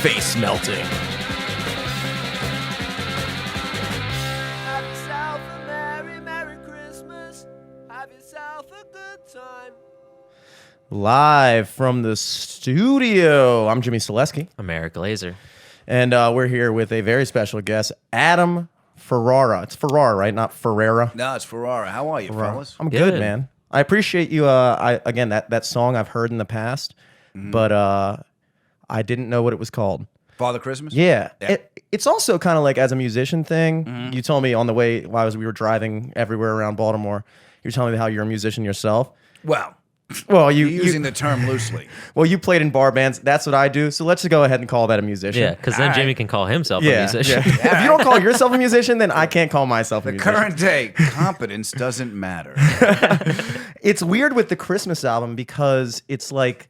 face melting. Have yourself a merry, merry Christmas. Have yourself a good time. Live from the studio, I'm Jimmy Selesky, I'm Eric Glazer. and we're here with a very special guest, Adam Ferrara. It's Ferrara, right? Not Ferrara. No, it's Ferrara. How are you, fellas? I'm good, Good. man. I appreciate you. Again, that song I've heard in the past, but I didn't know what it was called. Father Christmas? Yeah. Yeah. It's also kind of like as a musician thing. You told me on the way while we were driving everywhere around Baltimore, you're telling me how you're a musician yourself. Well, Well, you're using the term loosely. well, you played in bar bands. That's what I do. So let's just go ahead and call that a musician. Yeah, because then All Jimmy right. can call himself a Yeah, musician. yeah. If you don't call yourself a musician, then I can't call myself a The musician. current day, competence doesn't matter. It's weird with the Christmas album because it's like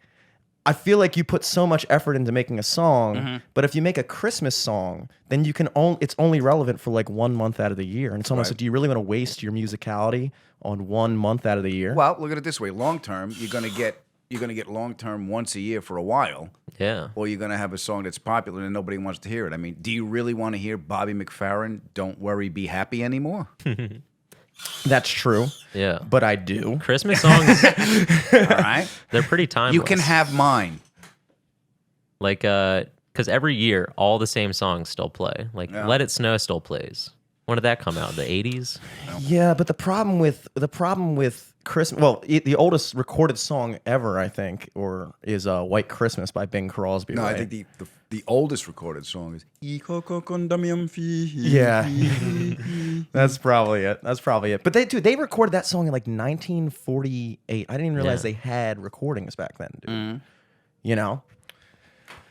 I feel like you put so much effort into making a song, but if you make a Christmas song, then you can it's only relevant for like 1 month out of the year. And it's almost Right. like, do you really want to waste your musicality on 1 month out of the year? Well, look at it this way. Long term, you're gonna get long term once a year for a while, Yeah. or you're gonna have a song that's popular and nobody wants to hear it. I mean, do you really want to hear Bobby McFerrin, "Don't Worry, Be Happy" anymore? That's true, Yeah. but I do. Christmas songs, All right, they're pretty timeless. you can have mine. Like, because every year, all the same songs still play. Like, Yeah. Let It Snow still plays. When did that come out? The 80s? Yeah, but the problem with Christmas, well, the oldest recorded song ever, I think, is "White Christmas" by Bing Crosby. No, right? I think the oldest recorded song is "Iko Kokondamium Fi." Yeah, that's probably it. But they recorded that song in like 1948. I didn't even realize Yeah. they had recordings back then, dude. You know?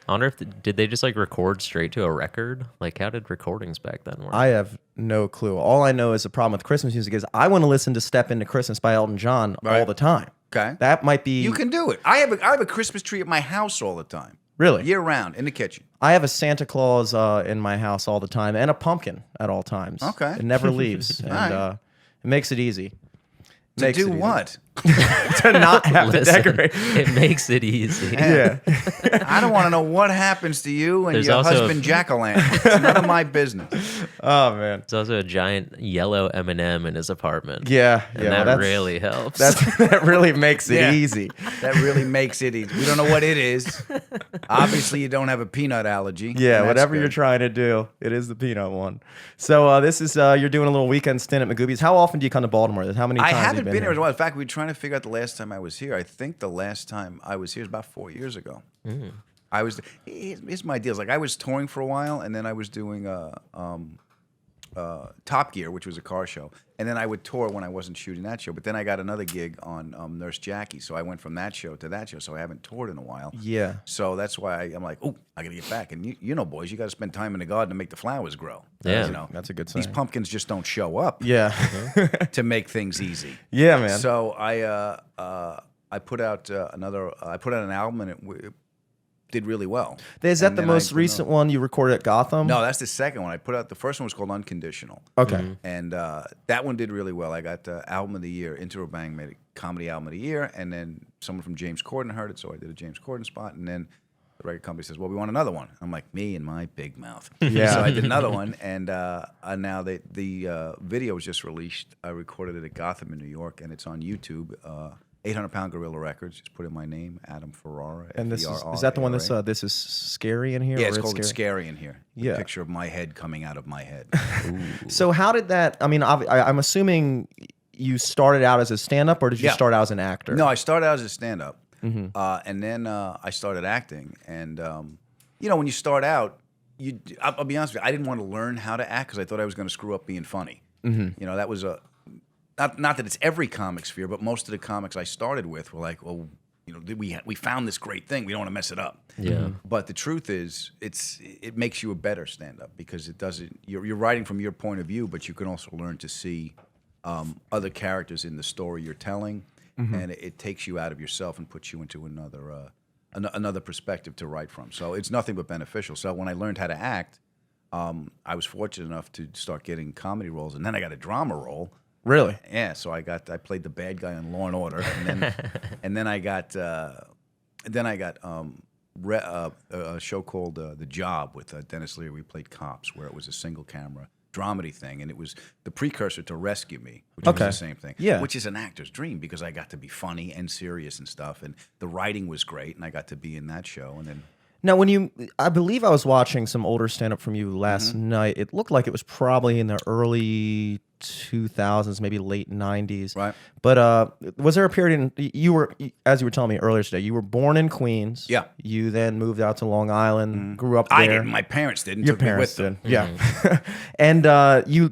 I wonder if, did they just like record straight to a record? Like, how did recordings back then work? I have no clue. All I know is the problem with Christmas music is I want to listen to "Step Into Christmas" by Elton John all Right. the time. Okay. That might be. You can do it. I have a Christmas tree at my house all the time. Really? Year round in the kitchen. I have a Santa Claus in my house all the time and a pumpkin at all times. Okay. It never leaves, and right. it makes it easy. To Makes do it easy. what? To not have to Listen, decorate. it makes it easy. Yeah. I don't want to know what happens to you and There's your also- husband Jack-o'-lantern. It's none of my business. Oh man. There's also a giant yellow M&M in his apartment. Yeah. And yeah. that that's- really helps. That really makes it Yeah. easy. That really makes it easy. We don't know what it is. Obviously, you don't have a peanut allergy. Yeah, and that's whatever you're good. trying to do, it is the peanut one. So this is you're doing a little weekend stint at Magoobies. How often do you come to Baltimore? How many I times have you haven't been been here here? as well. In fact, we were trying to figure out the last time I was here. I think the last time I was here was about 4 years ago. I was. Here's my deal. It's like I was touring for a while, and then I was doing Top Gear, which was a car show, and then I would tour when I wasn't shooting that show. But then I got another gig on Nurse Jackie, so I went from that show to that show. So I haven't toured in a while. Yeah. So that's why I'm like, oh, I got to get back. And you know, boys, you got to spend time in the garden to make the flowers grow. Yeah. You know, That's a good these sign. pumpkins just don't show up Yeah. to make things easy. Yeah, man. So I put out I put out an album and it did really well. Is that And the then most recent one you recorded at Gotham? No, that's the second one. I put out the first one was called Unconditional. Okay. And that one did really well. I got album of the year. Intro Bang made it comedy album of the year, and then someone from James Corden heard it, so I did a James Corden spot, and then the record company says, "Well, we want another one." I'm like, me and my big mouth. Yeah. So I did another one, and now the video was just released. I recorded it at Gotham in New York, and it's on YouTube. 800-Pound Gorilla Records. Just put in my name, Adam Ferrara. And this Ferrara. is that the one that's this is scary in here? Yeah, or it's called It's Scary in here. Yeah. A picture of my head coming out of my head. So how did that? I mean, I'm assuming you started out as a stand-up, or did you Yeah. start out as an actor? No, I started out as a stand-up, and then I started acting. And you know, when you start out, I'll be honest with you, I didn't want to learn how to act because I thought I was going to screw up being funny. You know, that was not that it's every comic's fear, but most of the comics I started with were like, well, you know, we found this great thing, we don't want to mess it up. Yeah. But the truth is, it makes you a better stand-up because it doesn't. You're writing from your point of view, but you can also learn to see other characters in the story you're telling, and it takes you out of yourself and puts you into another perspective to write from. So it's nothing but beneficial. So when I learned how to act, I was fortunate enough to start getting comedy roles, and then I got a drama role. Really? Yeah, so I played the bad guy on Law and Order, and then and then I got a show called The Job with Dennis Leary. We played cops, where it was a single camera dramedy thing, and it was the precursor to Rescue Me, which was the same thing. Yeah. Which is an actor's dream because I got to be funny and serious and stuff, and the writing was great, and I got to be in that show, and then. Now, I believe I was watching some older stand-up from you last night. It looked like it was probably in the early 2000s, maybe late 90s. Right. But was there a period as you were telling me earlier today, you were born in Queens. Yeah. You then moved out to Long Island, grew up there. I didn't. My parents didn't. Your took me parents with them. did. Yeah. And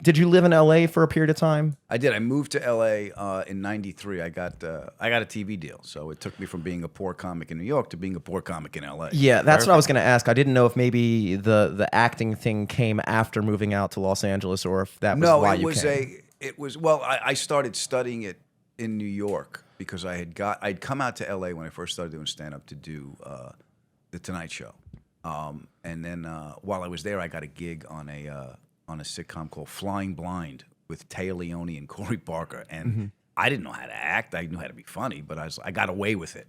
did you live in LA for a period of time? I did. I moved to LA in '93. I got a TV deal, so it took me from being a poor comic in New York to being a poor comic in LA. Yeah, that's what I was going to ask. I didn't know if maybe the acting thing came after moving out to Los Angeles, or if that was why you came. I started studying it in New York because I'd come out to LA when I first started doing stand up to do the Tonight Show, and then while I was there, I got a gig on a sitcom called Flying Blind with Taya Leone and Corey Barker, and I didn't know how to act. I knew how to be funny, but I got away with it.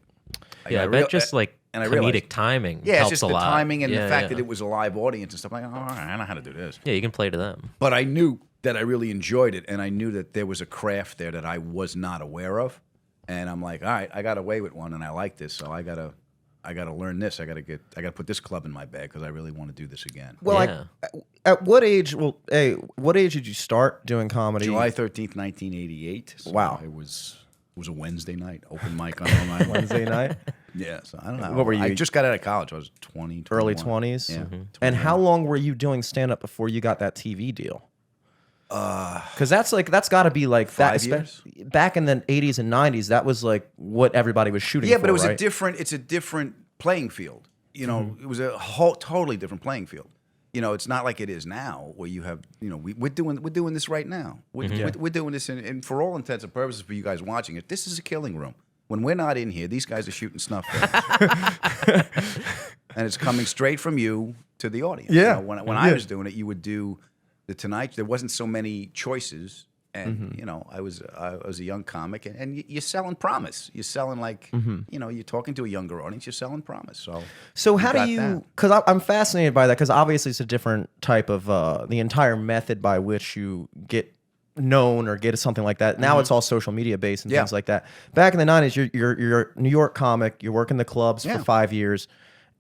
I bet just like comedic timing Yeah, it's helps just a the lot. timing and the fact that it was a live audience and stuff. I'm like, all right, I know how to do this. Yeah, you can play to them. But I knew that I really enjoyed it, and I knew that there was a craft there that I was not aware of. And I'm like, all right, I got away with one, and I like this, so I gotta learn this. I gotta put this club in my bag because I really want to do this again. Well, Yeah. at what age? Well, what age did you start doing comedy? July 13th, 1988. So Wow. It was a Wednesday night, open mic on Long Island. Wednesday night, Yeah, so I don't know. What were you- I just got out of college. I was 20, early 21. 20s. Yeah. And how long were you doing stand up before you got that TV deal? Because that's got to be like 5 years. Back in the 80s and 90s, that was like what everybody was shooting. Yeah, for, but it was right? it's a different playing field. You know, Mm-hmm. it was a totally different playing field. You know, it's not like it is now where you have, you know, we're doing this right now. We're doing this, and for all intents and purposes for you guys watching it, this is a killing room. When we're not in here, these guys are shooting snuff films. And it's coming straight from you to the audience. Yeah. You know, when I was doing it, you would do the Tonight. There wasn't so many choices. And you know, I was a young comic, and you're selling promise. You're selling like you know, you're talking to a younger audience. You're selling promise. So how do got you? that. Because I'm fascinated by that. Because obviously it's a different type of the entire method by which you get known or get something like that. Now it's all social media based and Yeah. things like that. Back in the 90s, you're a New York comic. You're working the clubs for Yeah. 5 years,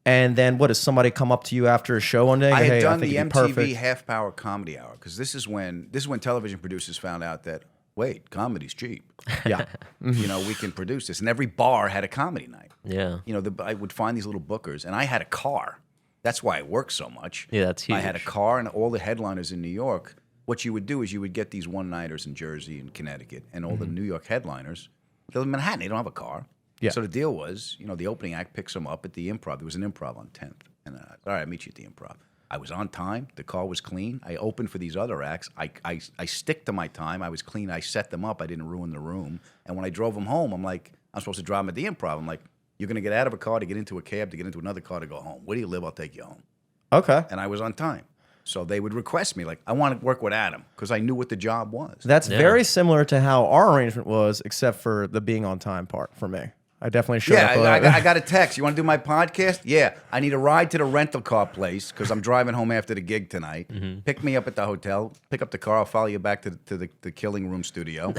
and then what does somebody come up to you after a show one day? I Hey, had done think the you'd be MTV perfect. half-hour comedy hour because this is when television producers found out that wait, comedy's cheap. Yeah. You know, we can produce this, and every bar had a comedy night. Yeah. You know, I would find these little bookers, and I had a car. That's why I worked so much. Yeah, that's I had a huge. car, and all the headliners in New York. What you would do is you would get these one-nighters in Jersey and Connecticut, and all the New York headliners. They live in Manhattan. They don't have a car. Yeah. So the deal was, you know, the opening act picks them up at the Improv. There was an Improv on 10th, and all right, I'll meet you at the Improv. I was on time. The car was clean. I opened for these other acts. I stick to my time. I was clean. I set them up. I didn't ruin the room. And when I drove them home, I'm like, I'm supposed to drive them at the Improv. I'm like, you're going to get out of a car to get into a cab to get into another car to go home. Where do you live? I'll take you home. Okay. And I was on time. So they would request me, like, I want to work with Adam because I knew what the job was. That's Yeah. very similar to how our arrangement was, except for the being on time part for me. I definitely showed up. I got a text. You want to do my podcast? Yeah. I need a ride to the rental car place because I'm driving home after the gig tonight. Pick me up at the hotel. Pick up the car. I'll follow you back to the Killing Room studio.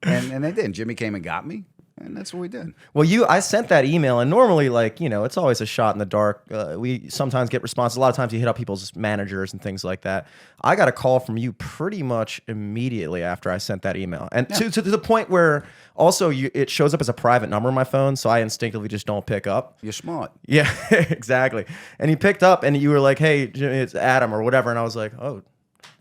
and they did. Jimmy came and got me. And that's what we did. Well, I sent that email, and normally, like, you know, it's always a shot in the dark. We sometimes get responses. A lot of times you hit up people's managers and things like that. I got a call from you pretty much immediately after I sent that email. And to the point where also it shows up as a private number on my phone, so I instinctively just don't pick up. You're smart. Yeah, exactly. And you picked up, and you were like, hey, Jimmy, it's Adam or whatever. And I was like, oh,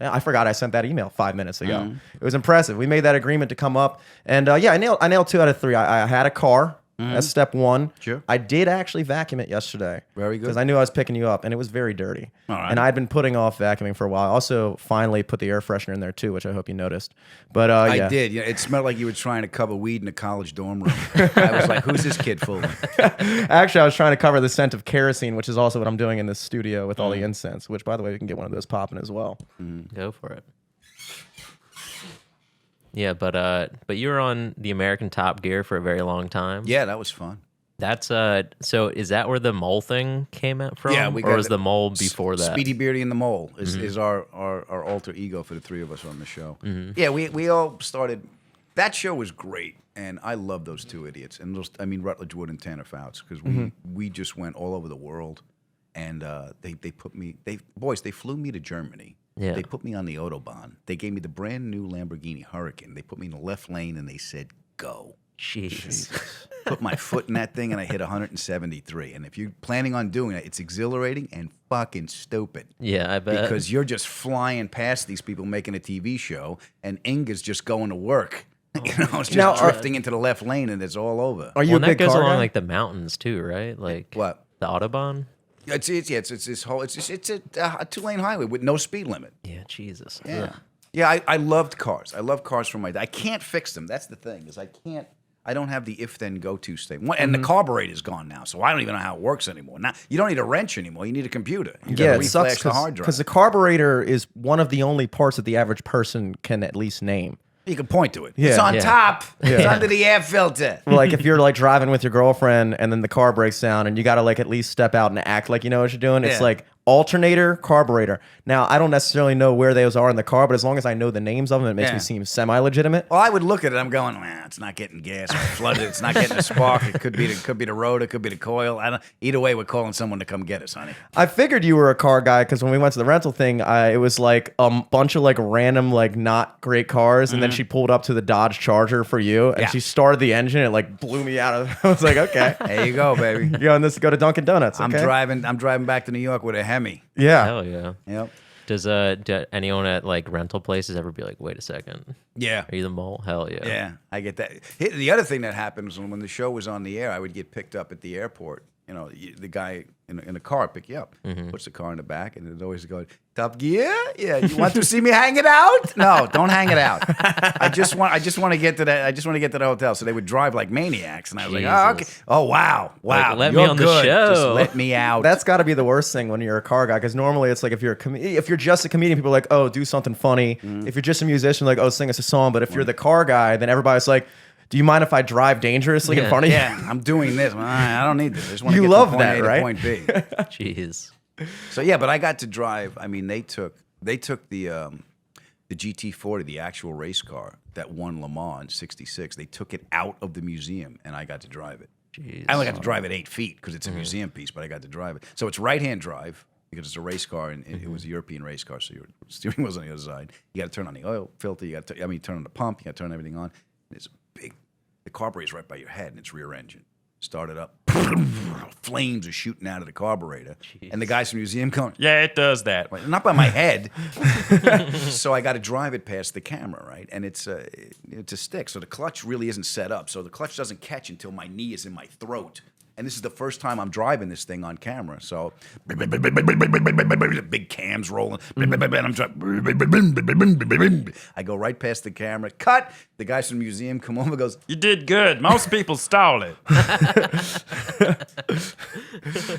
yeah, I forgot I sent that email 5 minutes ago. It was impressive. We made that agreement to come up, and yeah, I nailed 2 out of 3. I had a car. That's step 1. Sure. I did actually vacuum it yesterday. Very good. Because I knew I was picking you up, and it was very dirty. All right. And I'd been putting off vacuuming for a while. I also finally put the air freshener in there too, which I hope you noticed. But yeah. I did. Yeah, it smelled like you were trying to cover weed in a college dorm room. I was like, who's this kid fooling? Actually, I was trying to cover the scent of kerosene, which is also what I'm doing in this studio with all the incense. Which, by the way, we can get one of those popping as well. Go for it. Yeah, but you were on the American Top Gear for a very long time. Yeah, that was fun. That's so is that where the mole thing came out from? Yeah, we or got was the mole before that? Speedy Beardy and the Mole is our alter ego for the three of us on the show. Yeah, we all started. That show was great, and I love those two idiots. And Rutledge Wood and Tanner Fouts, because we just went all over the world, and they put me. They flew me to Germany. Yeah. They put me on the Autobahn. They gave me the brand new Lamborghini Hurricane. They put me in the left lane, and they said, "Go." Jeez. Put my foot in that thing, and I hit 173. And if you're planning on doing it, it's exhilarating and fucking stupid. Yeah, I bet. Because you're just flying past these people making a TV show, and Inga's just going to work. It's just Now, drifting into the left lane, and it's all over. Are you well, a and that big goes car along guy? like the mountains too, right? Like What? the Autobahn. It's this whole it's a 2-lane highway with no speed limit. Yeah, Jesus. Yeah, Ugh. yeah. I loved cars. I love cars from my day. I can't fix them. That's the thing is I don't have the if-then go-to state. And the carburetor's gone now, so I don't even know how it works anymore. Now you don't need a wrench anymore. You need a computer. You Yeah, gotta it sucks reflash the hard drive. because the carburetor is one of the only parts that the average person can at least name. You can point to it. Yeah. It's on Yeah. top. It's under the air filter. Like if you're like driving with your girlfriend and then the car breaks down and you got to like at least step out and act like you know what you're doing. It's Yeah. like alternator, carburetor. Now I don't necessarily know where those are in the car, but as long as I know the names of them, it makes Yeah. me seem semi-legitimate. Well, I would look at it. I'm going, it's not getting gas. It's flooded. It's not getting a spark. It could be the rotor. It could be the coil. Either way, we're calling someone to come get us, honey. I figured you were a car guy because when we went to the rental thing, it was like a bunch of like random like not great cars, and then she pulled up to the Dodge Charger for you, and Yeah. she started the engine. It like blew me out of. I was like, okay, There you go, baby. you going this go to Dunkin' Donuts? Okay? I'm driving back to New York with a Hemi. Yeah. Hell yeah. Yep. Does do anyone at like rental places ever be like, wait a second, Yeah. are you the mole? Hell yeah. Yeah, I get that. The other thing that happened was when the show was on the air, I would get picked up at the airport. You know, the guy in a car pick you up, puts the car in the back, and it always goes, Top Gear? Yeah, you want to see me hang it out? No, don't hang it out. I just want to get to that. I just want to get to the hotel. So they would drive like maniacs, and I was like, oh, okay. Jesus. Oh, wow. Like, let me you're on the good. show. Just let me out. That's got to be the worst thing when you're a car guy, because normally it's like if you're just a comedian, people are like, oh, do something funny. If you're just a musician, like, oh, sing us a song. But if you're the car guy, then everybody's like, do you mind if I drive dangerously in Yeah. front of you? yeah, I'm doing this. I don't need this. I just want to You get love from point that, A right? to point B. Jeez. So yeah, but I got to drive. I mean, they took the GT40, the actual race car that won Le Mans in '66. They took it out of the museum, and I got to drive it. Jeez. I only got to drive it 8 feet because it's a museum piece, but I got to drive it. So it's right-hand drive because it's a race car, and it was a European race car, so your steering wheel's on the other side. You got to turn on the oil filter. You got to, turn on the pump. You got to turn everything on. And it's big. The carburetor's right by your head, and it's rear engine. Start it up. Flames are shooting out of the carburetor. And the guys from the museum going, yeah, it does that. Like, not by my head. So I got to drive it past the camera, right? And it's a stick. So the clutch really isn't set up. So the clutch doesn't catch until my knee is in my throat. And this is the first time I'm driving this thing on camera. So big cams rolling. And I'm driving. I go right past the camera. Cut. The guys from the museum come over and goes, you did good. Most people stall it.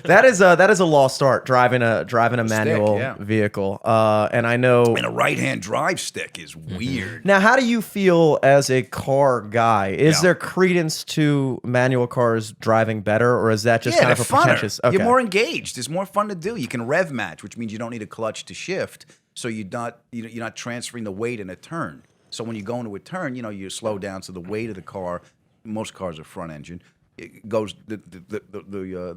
That is a lost art driving a manual yeah. vehicle. And I know. And a right-hand drive stick is weird. Now, how do you feel as a car guy? Is Yeah. there credence to manual cars driving better, or is that just kind of a they're funner. pretentious? Okay. You're more engaged. It's more fun to do. You can rev match, which means you don't need a clutch to shift, so you're not transferring the weight in a turn. So when you go into a turn, you slow down. So the weight of the car, most cars are front engine. It goes the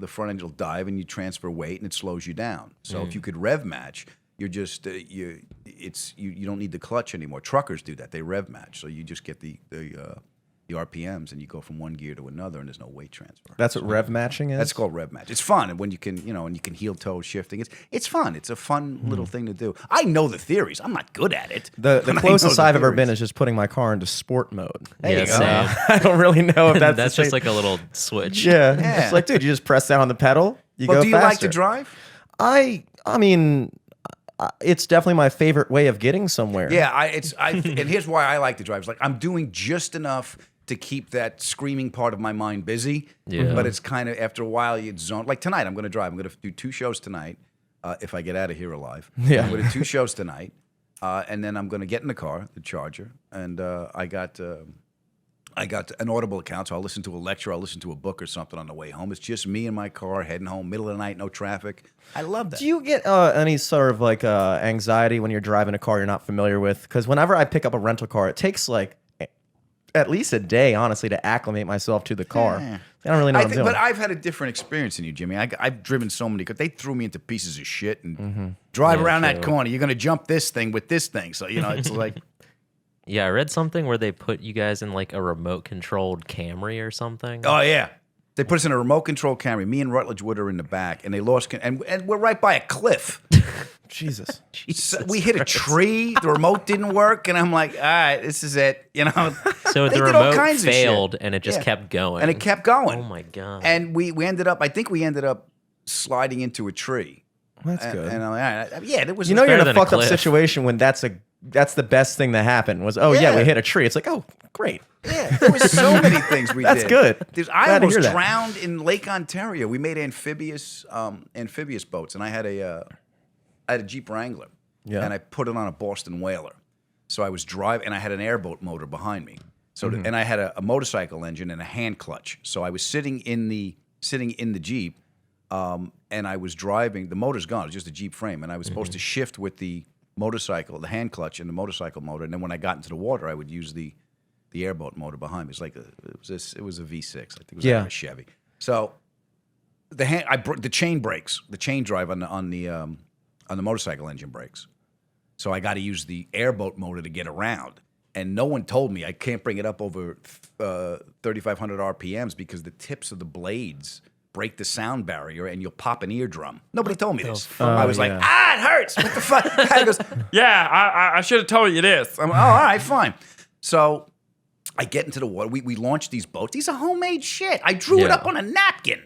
front engine will dive, and you transfer weight, and it slows you down. So if you could rev match, you're just you don't need the clutch anymore. Truckers do that; they rev match, so you just get the RPMs, and you go from one gear to another, and there's no weight transfer. That's what rev matching is. That's called rev match. It's fun, and when you can, and you can heel toe shifting. It's fun. It's a fun little thing to do. I know the theories. I'm not good at it. The but I know closest the I've ever theories. been is just putting my car into sport mode. There you go. same. I don't really know if that's That's the just same- like a little switch. yeah. Yeah. It's like, dude, you just press down on the pedal. You Well, go do you like to faster. drive? I mean, it's definitely my favorite way of getting somewhere. Yeah, and here's why I like to drive. It's like I'm doing just enough to keep that screaming part of my mind busy. Yeah. But it's kind of after a while you zone. Like tonight, I'm going to drive. I'm going to do 2 shows tonight if I get out of here alive. Yeah. I'm going to do 2 shows tonight, and then I'm going to get in the car, the Charger, and I got I got an Audible account, so I'll listen to a lecture, I'll listen to a book or something on the way home. It's just me in my car heading home, middle of the night, no traffic. I love that. Do you get any sort of like anxiety when you're driving a car you're not familiar with? Because whenever I pick up a rental car, it takes like at least a day, honestly, to acclimate myself to the car. Yeah. I don't really know what I'm doing. But I've had a different experience than you, Jimmy. I've driven so many, because they threw me into pieces of shit and drive around that corner. You're going to jump this thing with this thing. So, it's like... Yeah, I read something where they put you guys in like a remote controlled Camry or something. Oh, yeah. They put us in a remote control Camry. Me and Rutledge Wood are in the back, and they lost... and we're right by a cliff. Jesus. So we hit a tree. The remote didn't work, and I'm like, all right, this is it. So They the did all remote kinds of shit. failed, and it just kept going. And it kept going. Oh, my God. And we ended up... I think we ended up sliding into a tree. That's good. And I'm like, all right. Yeah, there was... You're in better a than a fucked up cliff. situation when that's the best thing that happened was, we hit a tree. It's like, oh, great. Yeah, there was so many things we That's did. good. I Glad to almost hear that. drowned in Lake Ontario. We made amphibious boats, and I had a Jeep Wrangler, and I put it on a Boston Whaler. So I was driving, and I had an airboat motor behind me. So and I had a motorcycle engine and a hand clutch. So I was sitting in the Jeep, and I was driving. The motor's gone; it's just a Jeep frame, and I was supposed to shift with the motorcycle, the hand clutch, and the motorcycle motor. And then when I got into the water, I would use the airboat motor behind me. It's like it was a V6. I think it was like a Chevy. So the chain brakes, the chain drive on the motorcycle engine brakes. So I got to use the airboat motor to get around. And no one told me I can't bring it up over 3,500 RPMs because the tips of the blades break the sound barrier and you'll pop an eardrum. Nobody told me this. I was like, it hurts. What the fuck? Guy goes, yeah, I should have told you this. I'm like, all right, fine. So I get into the water. We launched these boats. These are homemade shit. I drew it up on a napkin.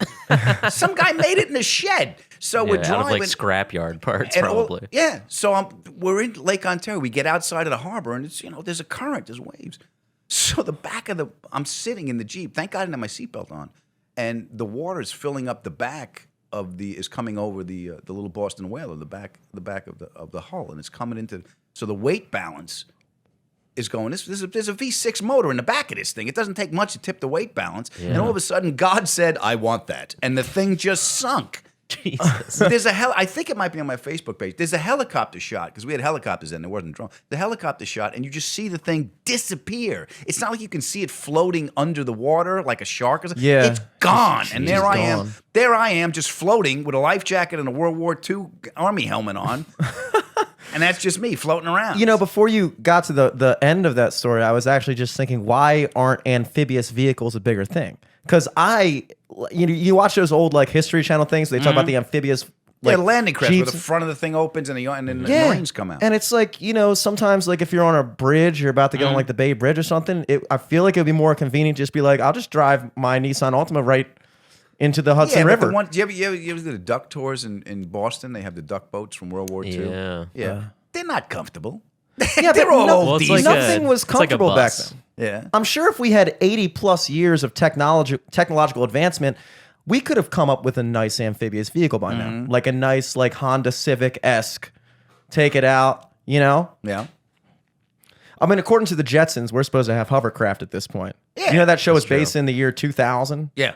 Some guy made it in a shed. So we're driving. Out of like scrapyard parts, and probably. So we're in Lake Ontario. We get outside of the harbor, and it's there's a current, there's waves. So I'm sitting in the Jeep. Thank God I didn't have my seatbelt on, and the water is filling up the back is coming over the little Boston Whaler, the back of the hull, and it's coming into. So the weight balance is going. There's a V6 motor in the back of this thing. It doesn't take much to tip the weight balance, and all of a sudden God said, "I want that," and the thing just sunk. Jesus. I think it might be on my Facebook page. There's a helicopter shot, because we had helicopters then, there wasn't a drone. The helicopter shot, and you just see the thing disappear. It's not like you can see it floating under the water like a shark or something. Yeah. It's gone. And there I gone. am. There I am, just floating with a life jacket and a World War II Army helmet on. And that's just me floating around. Before you got to the end of that story, I was actually just thinking, why aren't amphibious vehicles a bigger thing? Because you watch those old like History Channel things. They talk about the amphibious the landing craft where Jeeps. the front of the thing opens and then the Marines come out. And it's like, sometimes like if you're on a bridge, you're about to get on like the Bay Bridge or something, I feel like it would be more convenient to just be like, I'll just drive my Nissan Altima right into the Hudson River. Do you ever do the duck tours in Boston? They have the duck boats from World War II. Yeah. They're not comfortable. Yeah, They're but all Well, old it's diesel. like nothing was it's like a comfortable back bus. then. Yeah. I'm sure if we had 80 plus years of technological advancement, we could have come up with a nice amphibious vehicle by now. Like a nice like Honda Civic-esque. Take it out, Yeah. I mean, according to the Jetsons, we're supposed to have hovercraft at this point. Yeah, That show was that's based true. in the year 2000? Yeah.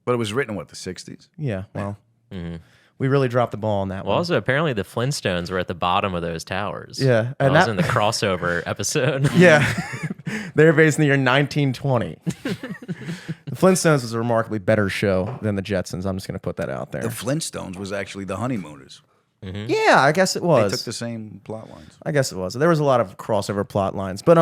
But it was written, the 60s? Yeah, well, we really dropped the ball on that Well, one. also, apparently the Flintstones were at the bottom of those towers. Yeah, And and that was that- in the crossover episode. Yeah. They're based in the year 1920. The Flintstones was a remarkably better show than the Jetsons. I'm just going to put that out there. The Flintstones was actually the Honeymooners. Yeah, I guess it They was. took the same plot lines. I guess it was. There was a lot of crossover plot lines. But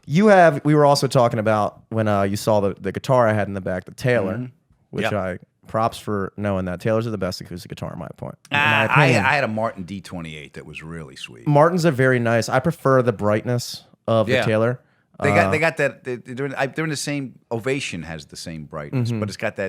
we were also talking about when you saw the guitar I had in the back, the Taylor, which Yep. props for knowing that. Taylor's are the best acoustic guitar in my point. In my I opinion. had a Martin D28 that was really sweet. Martins are very nice. I prefer the brightness of the Yeah. Taylor. They got that. They're in the same. Ovation has the same brightness, but it's got the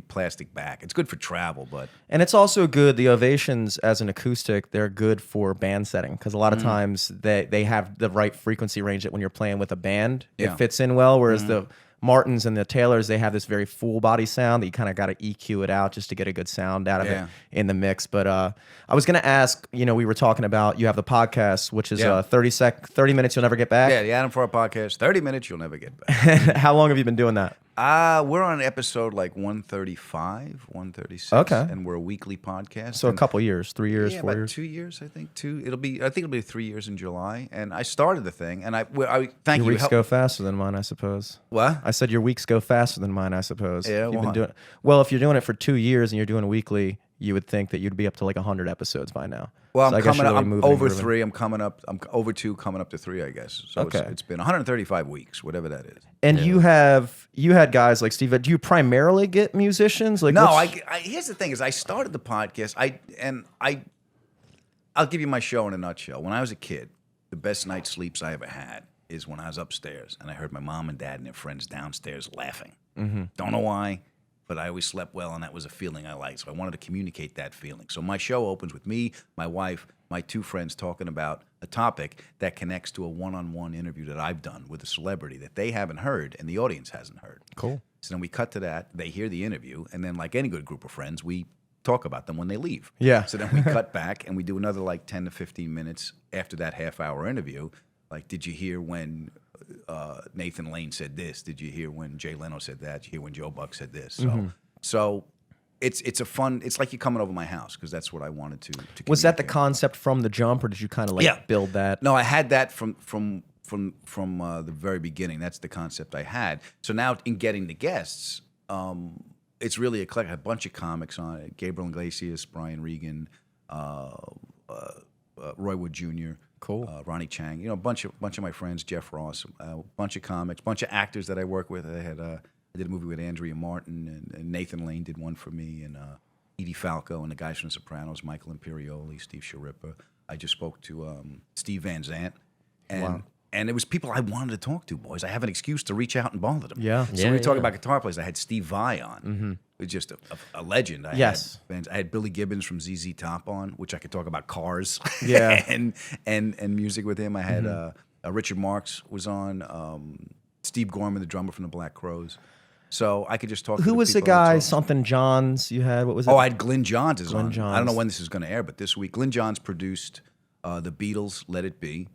plastic back. It's good for travel, but And it's also good. The Ovations as an acoustic, they're good for band setting because a lot of times they have the right frequency range that when you're playing with a band, Yeah. it fits in well. Whereas the Martins and the Taylors, they have this very full body sound that you kind of got to EQ it out just to get a good sound out of it in the mix. But I was going to ask, you know, we were talking about, you have the podcast, which is 30 minutes you'll never get back. Yeah, the Adam Ferrara podcast, 30 minutes you'll never get back. How long have you been doing that? We're on episode like 135, 136. Okay. And we're a weekly podcast. So a couple years, 3 years, 4 about years? 2 years, I think. I think it'll be 3 years in July. And I started the thing, and I thank Your you. weeks go faster than mine, I suppose. What? I said your weeks go faster than mine, I suppose. Yeah, You've why? been doing well. If you're doing it for 2 years and you're doing it weekly, you would think that you'd be up to like 100 episodes by now. Well, So I I'm guess coming you're up. really I'm moving and over grooving. 3. I'm coming up. I'm over 2, coming up to 3, I guess. So Okay. it's been 135 weeks, whatever that is. And you had guys like Steve. Do you primarily get musicians? Like No, what's- here's the thing: is I started the podcast. I'll give you my show in a nutshell. When I was a kid, the best night's sleeps I ever had is when I was upstairs and I heard my mom and dad and their friends downstairs laughing. Don't know why, but I always slept well, and that was a feeling I liked. So I wanted to communicate that feeling. So my show opens with me, my wife, my 2 friends talking about a topic that connects to a one-on-one interview that I've done with a celebrity that they haven't heard and the audience hasn't heard. Cool. So then we cut to that. They hear the interview, and then like any good group of friends, we talk about them when they leave. Yeah. So then we cut back and we do another like 10 to 15 minutes after that half-hour interview. Like, did you hear when Nathan Lane said this? Did you hear when Jay Leno said that? Did you hear when Joe Buck said this? So it's a fun. It's like you're coming over my house because that's what I wanted to Was that the communicate. concept from the jump, or did you kind of like build that? No, I had that from the very beginning. That's the concept I had. So now in getting the guests, it's really eclectic. A bunch of comics on it: Gabriel Iglesias, Brian Regan, Roy Wood Jr., Cool. Ronnie Chang. You know, a bunch of my friends, Jeff Ross, a bunch of comics, bunch of actors that I work with. I did a movie with Andrea Martin, and Nathan Lane did one for me, and Edie Falco, and the guys from The Sopranos, Michael Imperioli, Steve Sciarippa. I just spoke to Steve Van Zandt, and it was people I wanted to talk to, boys. I have an excuse to reach out and bother them. Yeah. So we were talking about guitar players. I had Steve Vai on, who's just a legend. I had Billy Gibbons from ZZ Top on, which I could talk about cars, Yeah. and music with him. I had Richard Marx was on, Steve Gorman, the drummer from the Black Crowes. So I could just talk. Who to was the people I guy? talked to. Something Johns you had? What was it? Oh, I had Glyn Johns is on. Glyn I don't know Johns. when this is going to air, but this week, Glyn Johns produced the Beatles' "Let It Be."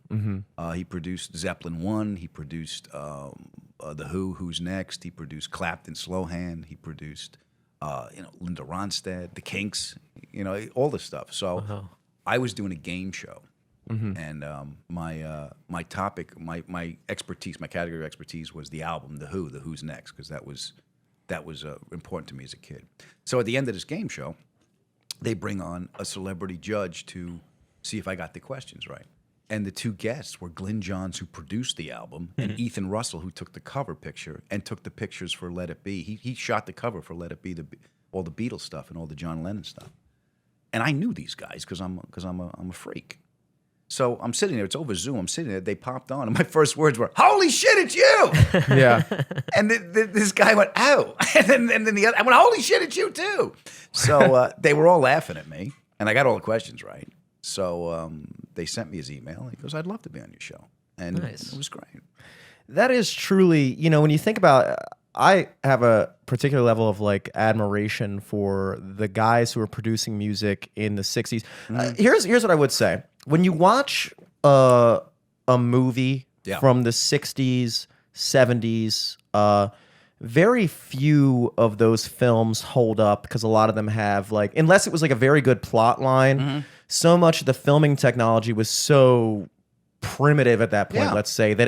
He produced Zeppelin 1. He produced the Who, "Who's Next." He produced Clapton, "Slow Hand." He produced Linda Ronstadt, the Kinks. You know, all this stuff. So I was doing a game show. And my topic, my expertise, my category of expertise was the album, The Who, the Who's Next, because that was important to me as a kid. So at the end of this game show, they bring on a celebrity judge to see if I got the questions right. And the 2 guests were Glyn Johns, who produced the album, and Ethan Russell, who took the cover picture and took the pictures for Let It Be. He shot the cover for Let It Be, all the Beatles stuff and all the John Lennon stuff. And I knew these guys because I'm a freak. So I'm sitting there. It's over Zoom. I'm sitting there. They popped on, and my first words were, "Holy shit, it's you!" Yeah. And this guy went, "Ow!" And then the other, I went, "Holy shit, it's you too!" So they were all laughing at me, and I got all the questions right. So they sent me his email. He goes, "I'd love to be on your show," and Nice. it was great. That is truly, when you think about, I have a particular level of like admiration for the guys who are producing music in the 60s. Here's what I would say. When you watch a movie from the 60s, 70s, very few of those films hold up because a lot of them have like, unless it was like a very good plot line, so much of the filming technology was so primitive at that point, let's say, that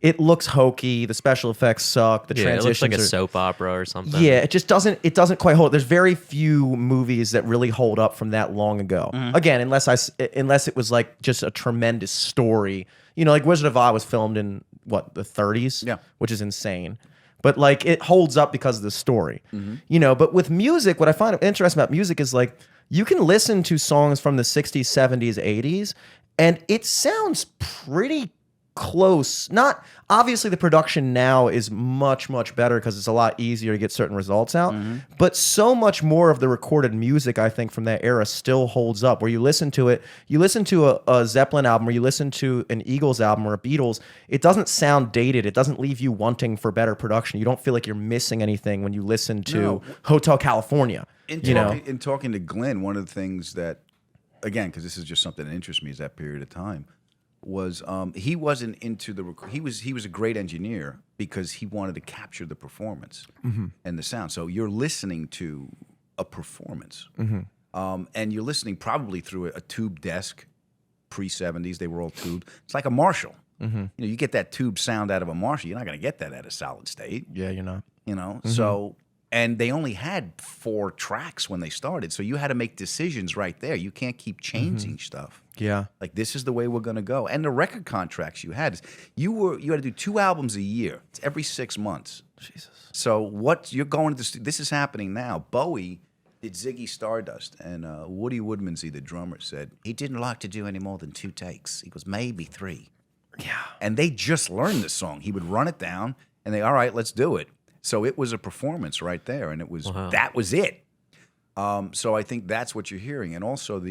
it looks hokey, the special effects suck, the Yeah, it transitions looks like a are, soap opera or something. yeah, it doesn't quite hold. There's very few movies that really hold up from that long ago. Again, unless it was like just a tremendous story. Like Wizard of Oz was filmed in the 30s, which is insane. But like it holds up because of the story. But with music, what I find interesting about music is like you can listen to songs from the 60s, 70s, 80s, and it sounds pretty close. Not obviously the production now is much better because it's a lot easier to get certain results out. But so much more of the recorded music, I think, from that era still holds up. Where you listen to it, you listen to a Zeppelin album, or you listen to an Eagles album or a Beatles, it doesn't sound dated. It doesn't leave you wanting for better production. You don't feel like you're missing anything when you listen to Hotel California. In talking to Glenn, one of the things that, again, because this is just something that interests me, is that period of time, was he wasn't into the he was a great engineer because he wanted to capture the performance and the sound. So you're listening to a performance, and you're listening probably through a tube desk. Pre-70s, they were all tubed. It's like a Marshall. You get that tube sound out of a Marshall. You're not going to get that at a solid state. Yeah, you're not. So. And they only had 4 tracks when they started, so you had to make decisions right there. You can't keep changing stuff. Yeah, like this is the way we're gonna go. And the record contracts you had, you had to do 2 albums a year. It's every 6 months. Jesus. So what you're going to this is happening now. Bowie did Ziggy Stardust, and Woody Woodmansey, the drummer, said he didn't like to do any more than 2 takes. He goes maybe 3. Yeah. And they just learned the song. He would run it down, and all right, let's do it. So it was a performance right there, and it was that was it. So I think that's what you're hearing, and also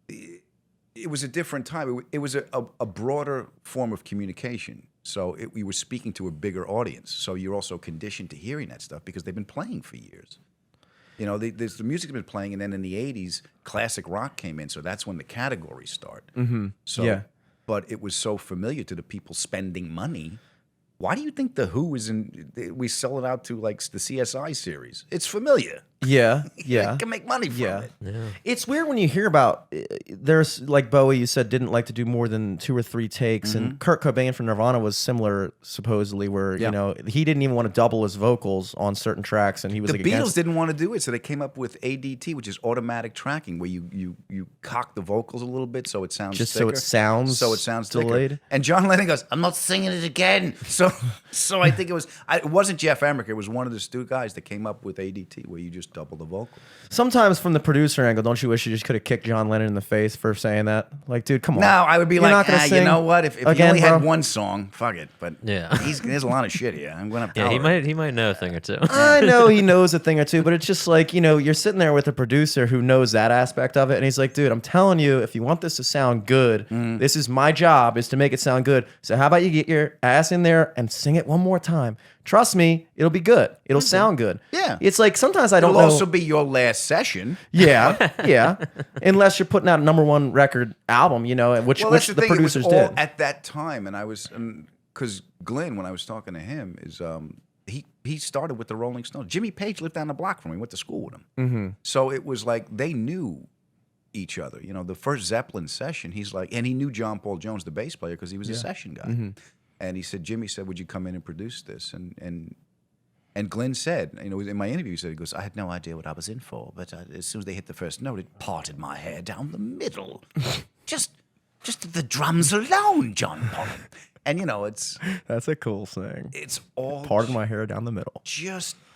it was a different time. It was a broader form of communication. So we were speaking to a bigger audience. So you're also conditioned to hearing that stuff because they've been playing for years. The music's been playing, and then in the '80s, classic rock came in. So that's when the categories start. But it was so familiar to the people spending money. Why do you think the Who is we sell it out to like the CSI series? It's familiar. Yeah. You can make money from it. Yeah. It's weird when you hear about there's like Bowie, you said, didn't like to do more than 2 or 3 takes, and Kurt Cobain from Nirvana was similar, supposedly, where he didn't even want to double his vocals on certain tracks, and he was The like Beatles against. didn't want to do it, so they came up with ADT, which is automatic tracking, where you cock the vocals a little bit so it sounds Just thicker. so it sounds thicker. delayed. And John Lennon goes, "I'm not singing it again." So I think it wasn't Jeff Emmerich. It was one of the guys that came up with ADT, where you just double the vocal. Sometimes from the producer angle, don't you wish you just could have kicked John Lennon in the face for saying that? Like, dude, come on. No, I would be You're not gonna you sing know what? If again, he only had bro? one song, fuck it. But Yeah. there's a lot of shit here. I'm going to Yeah, he might know a thing or two. I know he knows a thing or two, but it's just like, you're sitting there with a producer who knows that aspect of it, and he's like, dude, I'm telling you, if you want this to sound good, this is my job, is to make it sound good. So how about you get your ass in there and sing it one more time? Trust me, it'll be good. It'll sound good. Yeah. It's like sometimes I don't It'll know. also be your last session. Yeah. Unless you're putting out a #1 record album, which That's the the thing, it was producers all did. at that time, and I was because Glenn, when I was talking to him, is he started with the Rolling Stones. Jimmy Page lived down the block from me. Went to school with him. So it was like they knew each other. The first Zeppelin session, he's like, and he knew John Paul Jones, the bass player, because he was a session guy. And he said, Jimmy said, would you come in and produce this? And Glenn said, in my interview, he goes, I had no idea what I was in for, but as soon as they hit the first note, it parted my hair down the middle. just the drums alone, John Paul. And it's That's a cool thing. it's all Part of my hair down the middle.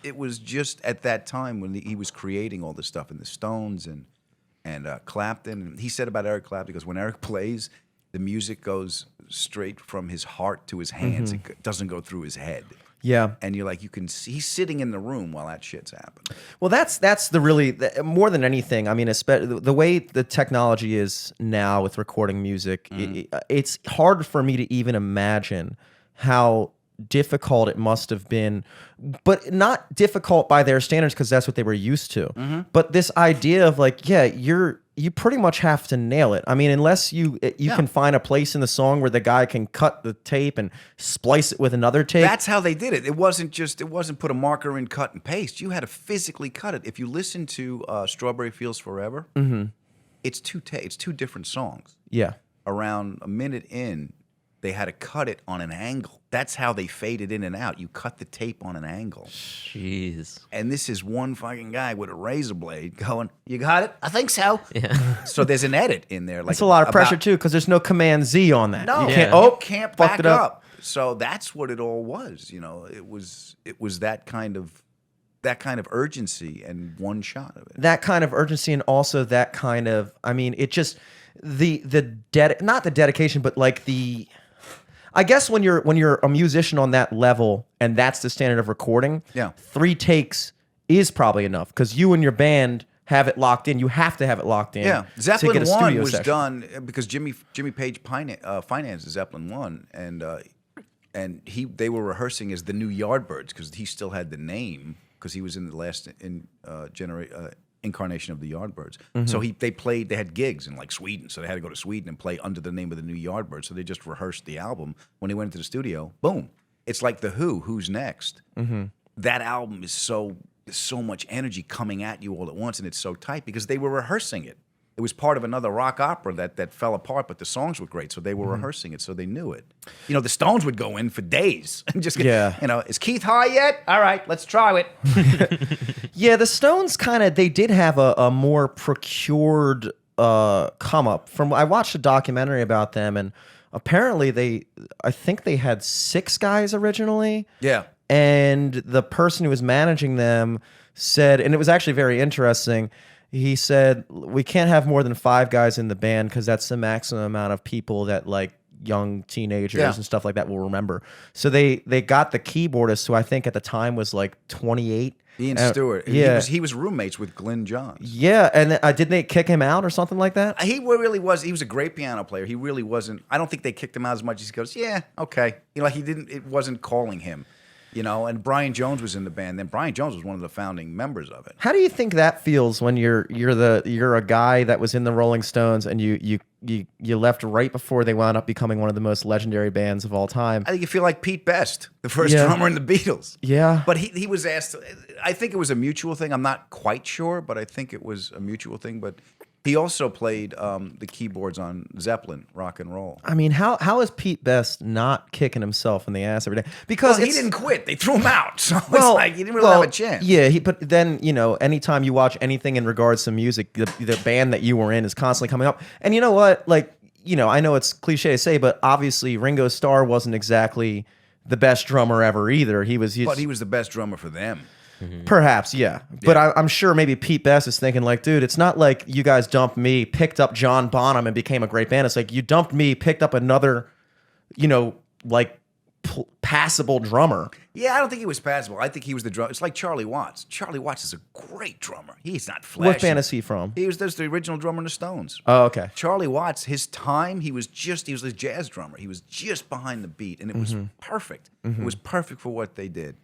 it was just at that time when he was creating all this stuff, and the Stones and Clapton. And he said about Eric Clapton, because when Eric plays, the music goes straight from his heart to his hands. It doesn't go through his head. Yeah. And you're like, you can see he's sitting in the room while that shit's happening. Well, that's the really more than anything. I mean, the way the technology is now with recording music, it's hard for me to even imagine how difficult it must have been, but not difficult by their standards because that's what they were used to. But this idea of like, you pretty much have to nail it. I mean, unless you can find a place in the song where the guy can cut the tape and splice it with another tape. That's how they did it. It wasn't put a marker in, cut and paste. You had to physically cut it. If you listen to Strawberry Fields Forever, it's two different songs. Yeah. Around a minute in, they had to cut it on an angle. That's how they faded in and out. You cut the tape on an angle. Jeez. And this is one fucking guy with a razor blade going, you got it? I think so. Yeah. So there's an edit in there. It's a lot of pressure too because there's no Command Z on that. No, you can't. Yeah. you can't fucked back it up. up. So that's what it all was. It was that kind of urgency and one shot of it. That kind of urgency and also that kind of, I mean, it just not the dedication, but like I guess when you're a musician on that level and that's the standard of recording, Yeah. 3 takes is probably enough because you and your band have it locked in. You have to have it locked in. Yeah, to Zeppelin get a 1 studio was session. done because Jimmy Page financed Zeppelin 1, and they were rehearsing as the new Yardbirds because he still had the name because he was in the last incarnation of the Yardbirds. So they had gigs in like Sweden, so they had to go to Sweden and play under the name of the new Yardbirds. So they just rehearsed the album. When they went into the studio, boom! It's like the Who. Who's next? That album is so much energy coming at you all at once, and it's so tight because they were rehearsing it. It was part of another rock opera that fell apart, but the songs were great, so they were rehearsing it, so they knew it. You know, the Stones would go in for days and just get, is Keith high yet? All right, let's try it. Yeah, the Stones they did have a more procured come up. I watched a documentary about them, and apparently I think they had 6 guys originally. Yeah. And the person who was managing them said, and it was actually very interesting, he said, we can't have more than 5 guys in the band because that's the maximum amount of people that like young teenagers and stuff like that will remember. So they got the keyboardist, who I think at the time was like 28. Ian Stewart. Yeah. He was roommates with Glyn Johns. Yeah, and didn't they kick him out or something like that? He really was. He was a great piano player. He really wasn't. I don't think they kicked him out as much as he goes, yeah, okay. You know, like it wasn't calling him. You know, and Brian Jones was in the band. Then Brian Jones was one of the founding members of it. How do you think that feels when you're a guy that was in the Rolling Stones and you left right before they wound up becoming one of the most legendary bands of all time? I think you feel like Pete Best, the first drummer in the Beatles. Yeah. But he was asked, I think it was a mutual thing. I'm not quite sure, but I think it was a mutual thing. But he also played the keyboards on Zeppelin, Rock and Roll. I mean, how is Pete Best not kicking himself in the ass every day? Because he didn't quit. They threw him out. So it's like he didn't really have a chance. Yeah, but then, anytime you watch anything in regards to music, the band that you were in is constantly coming up. And you know what? Like, I know it's cliche to say, but obviously Ringo Starr wasn't exactly the best drummer ever either. But he was the best drummer for them. Perhaps, yeah. But I'm sure maybe Pete Best is thinking like, dude, it's not like you guys dumped me, picked up John Bonham, and became a great band. It's like you dumped me, picked up another, passable drummer. Yeah, I don't think he was passable. I think he was the drummer. It's like Charlie Watts. Charlie Watts is a great drummer. He's not flashy. What band is he from? He was the original drummer in the Stones. Oh, okay. Charlie Watts, his time, he was a jazz drummer. He was just behind the beat, and it was perfect. It was perfect for what they did.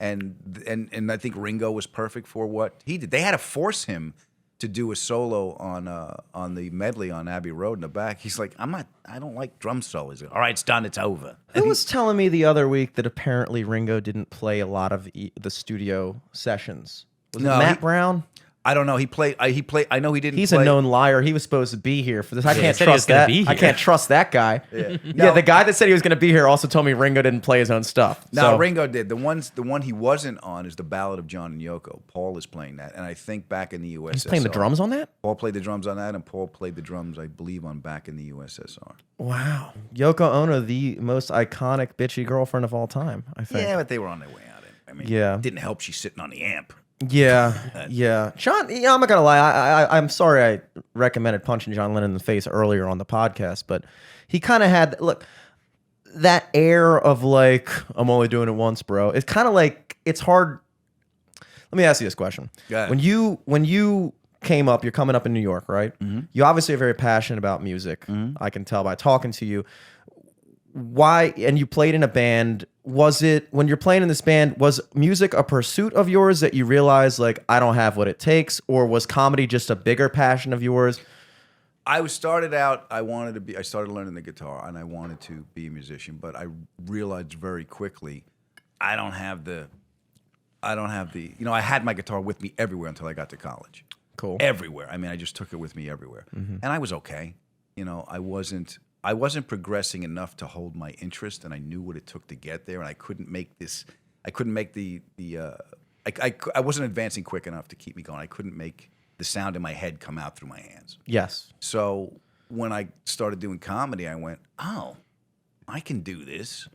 And I think Ringo was perfect for what he did. They had to force him to do a solo on the medley on Abbey Road in the back. He's like, I don't like drum solos. All right, it's done. It's over. Who was telling me the other week that apparently Ringo didn't play a lot of the studio sessions? Was it Matt Brown? I don't know. He played. I know he didn't. He's play. a known liar. He was supposed to be here for this. I can't said he was trust gonna that. be here. I can't trust that guy. Yeah. Yeah, the guy that said he was going to be here also told me Ringo didn't play his own stuff. No, So- Ringo did. The one he wasn't on is the Ballad of John and Yoko. Paul is playing that, and I think Back in the USSR. He's playing the drums on that? Paul played the drums on that, and Paul played the drums, I believe, on Back in the USSR. Wow. Yoko Ono, the most iconic bitchy girlfriend of all time, I think. Yeah, but they were on their way out. I mean, Yeah. it didn't help she's sitting on the amp. Yeah. John, I'm not going to lie. I'm sorry I recommended punching John Lennon in the face earlier on the podcast, but he kind of had, that air of like, I'm only doing it once, bro. It's kind of like, it's hard. Let me ask you this question. Go ahead. When you came up, you're coming up in New York, right? Mm-hmm. You obviously are very passionate about music. Mm-hmm. I can tell by talking to you. Why, and you played in a band, was it, when you're playing in this band, was music a pursuit of yours that you realized, like, I don't have what it takes, or was comedy just a bigger passion of yours? I started out, I started learning the guitar, and I wanted to be a musician, but I realized very quickly, I had my guitar with me everywhere until I got to college. Cool. Everywhere. I mean, I just took it with me everywhere. Mm-hmm. And I was okay. I wasn't progressing enough to hold my interest, and I knew what it took to get there, and I wasn't advancing quick enough to keep me going. I couldn't make the sound in my head come out through my hands. Yes. So when I started doing comedy, I went, oh, I can do this,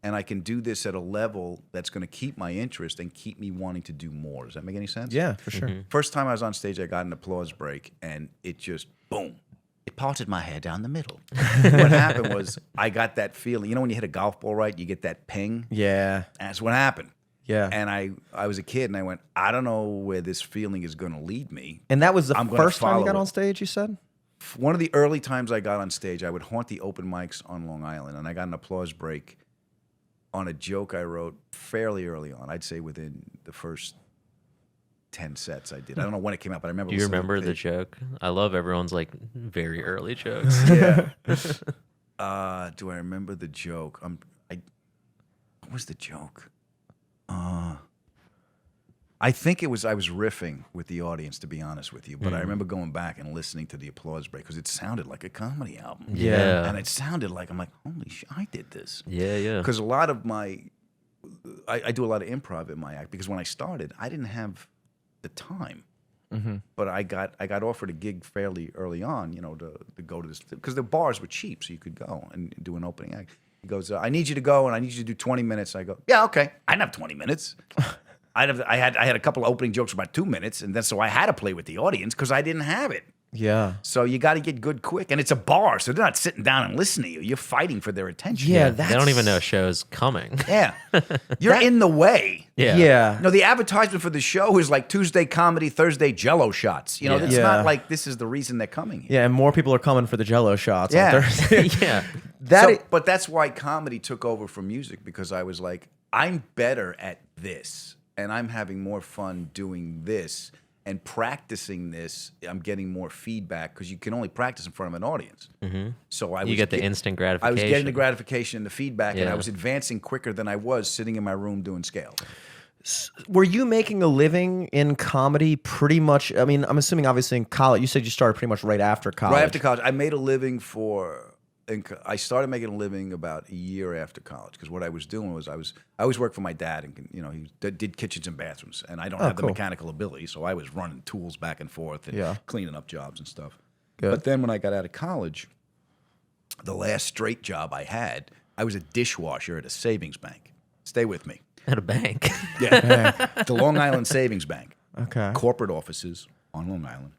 and I can do this at a level that's going to keep my interest and keep me wanting to do more. Does that make any sense? Yeah, for sure. First time I was on stage, I got an applause break, and it just, boom. it parted my hair down the middle. What happened was I got that feeling. You know when you hit a golf ball right, you get that ping? Yeah. That's what happened. Yeah. And I was a kid, and I went, I don't know where this feeling is going to lead me. And that was the I'm gonna first time you follow got it. on stage, you said? One of the early times I got on stage, I would haunt the open mics on Long Island, and I got an applause break on a joke I wrote fairly early on. I'd say within the first 10 sets I did. I don't know when it came out, but I remember. Do you listening to remember the tape. joke? I love everyone's like very early jokes. Yeah. Do I remember the joke? What was the joke? I think it was I was riffing with the audience, to be honest with you. But I remember going back and listening to the applause break because it sounded like a comedy album. Yeah. And it sounded like, I'm like, holy shit, I did this. Yeah, yeah. Because a lot of I do a lot of improv in my act because when I started, I didn't have the time. But I got offered a gig fairly early on, to go to this because the bars were cheap, so you could go and do an opening act. He goes, I need you to go and I need you to do 20 minutes. I go, yeah, okay. I didn't have 20 minutes. I had a couple of opening jokes for about 2 minutes, and then so I had to play with the audience because I didn't have it. Yeah. So you got to get good quick, and it's a bar, so they're not sitting down and listening to you. You're fighting for their attention. Yeah, They don't even know show's coming. Yeah. You're in the way. Yeah. Yeah. No, the advertisement for the show is like Tuesday comedy, Thursday Jello shots. Yeah. It's Yeah. not like this is the reason they're coming here. Yeah, and more people are coming for the Jello shots Yeah. on Thursday. Yeah. But that's why comedy took over from music because I was like, I'm better at this, and I'm having more fun doing this and practicing this. I'm getting more feedback because you can only practice in front of an audience. So I You get the instant gratification. I was getting the gratification and the feedback, and I Yeah. was advancing quicker than I was sitting in my room doing scales. Were you making a living in comedy pretty much? I mean, I'm assuming obviously in college. You said you started pretty much right after college. Right after college, I made a living I started making a living about a year after college because what I was doing was I always worked for my dad, and he did kitchens and bathrooms, and I don't have the cool. mechanical ability, so I was running tools back and forth and Yeah. cleaning up jobs and stuff. Good. But then when I got out of college, the last straight job I had, I was a dishwasher at a savings bank. Stay with me. At a bank. Yeah, the Long Island Savings Bank. Okay. Corporate offices on Long Island.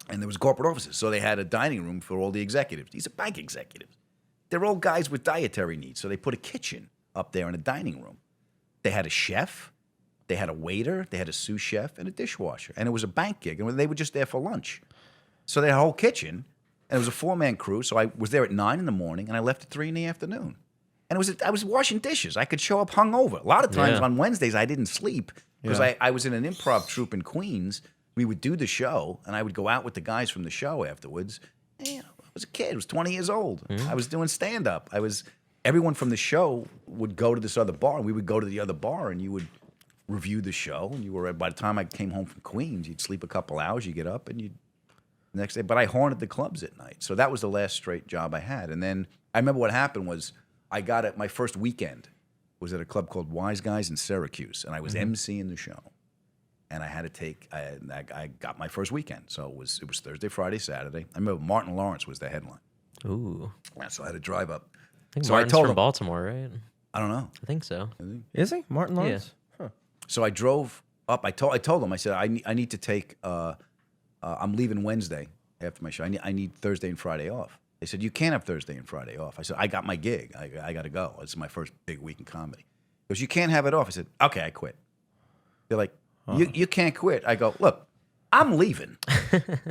And there was corporate offices. So they had a dining room for all the executives. These are bank executives. They're all guys with dietary needs. So they put a kitchen up there in a dining room. They had a chef. They had a waiter. They had a sous chef and a dishwasher. And it was a bank gig. And they were just there for lunch. So they had a whole kitchen. And it was a four-man crew. So I was there at 9 in the morning. And I left at 3 in the afternoon. And I was washing dishes. I could show up hungover. A lot of times Yeah. on Wednesdays, I didn't sleep because I was in an improv troupe in Queens. We would do the show, and I would go out with the guys from the show afterwards. And, I was a kid. I was 20 years old. I was doing stand-up. Everyone from the show would go to this other bar, and we would go to the other bar, and you would review the show. And by the time I came home from Queens, you'd sleep a couple hours, you get up, and next day. But I haunted the clubs at night. So that was the last straight job I had. And then I remember what happened was I got my first weekend was at a club called Wise Guys in Syracuse, and I was emceeing the show. And I had to I got my first weekend. So it was Thursday, Friday, Saturday. I remember Martin Lawrence was the headline. Ooh. Yeah, so I had to drive up. I think So Martin's I told from him, Baltimore, right? I don't know. I think so. Is he Martin Lawrence? So I drove up. I told them, I said, I need to take, I'm leaving Wednesday after my show. I need Thursday and Friday off. They said, you can't have Thursday and Friday off. I said, I got my gig. I got to go. It's my first big week in comedy. He goes, you can't have it off. I said, okay, I quit. They're like, you can't quit. I go, look, I'm leaving.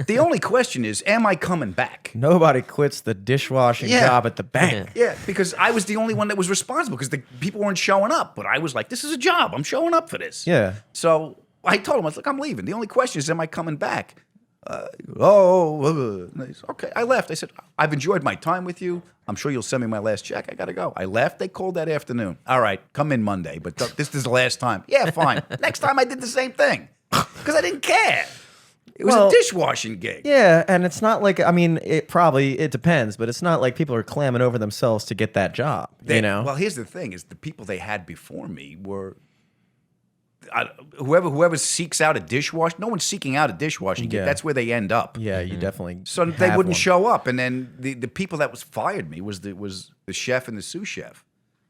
The only question is, am I coming back? Nobody quits the dishwashing Yeah. job at the bank. Yeah, because I was the only one that was responsible because the people weren't showing up. But I was like, this is a job. I'm showing up for this. Yeah. So I told him, I was like, I'm leaving. The only question is, am I coming back? Okay. I left. I said, I've enjoyed my time with you. I'm sure you'll send me my last check. I got to go. I left. They called that afternoon. All right, come in Monday, but this is the last time. Yeah, fine. Next time I did the same thing because I didn't care. It was Well, a dishwashing gig. Yeah, and it's not like, I mean, it depends, but it's not like people are clamming over themselves to get that job, Well, here's the thing: is the people they had before me were whoever seeks out a dishwash. No one's seeking out a dishwashing gig. Yeah. That's where they end up. Yeah, you definitely So they have wouldn't one. show up, and then the people that fired me was the chef and the sous chef.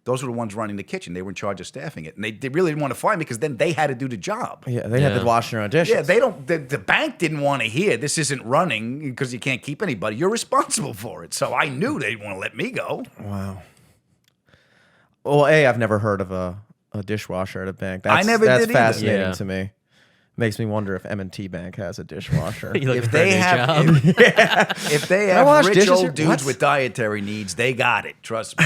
those were the ones running the kitchen. They were in charge of staffing it, and they really didn't want to fire me because then they had to do the job. Yeah, they had to wash their own dishes. Yeah, they don't. The bank didn't want to hear this isn't running because you can't keep anybody. You're responsible for it. So I knew they didn't want to let me go. Wow. Well, I've never heard of a dishwasher at a bank. That's, I never that's did either. fascinating Yeah. to me. Makes me wonder if M&T Bank has a dishwasher. You looking If for a they new have, job? if they I wash have rich dishes here? old dudes What? with dietary needs, they got it. Trust me,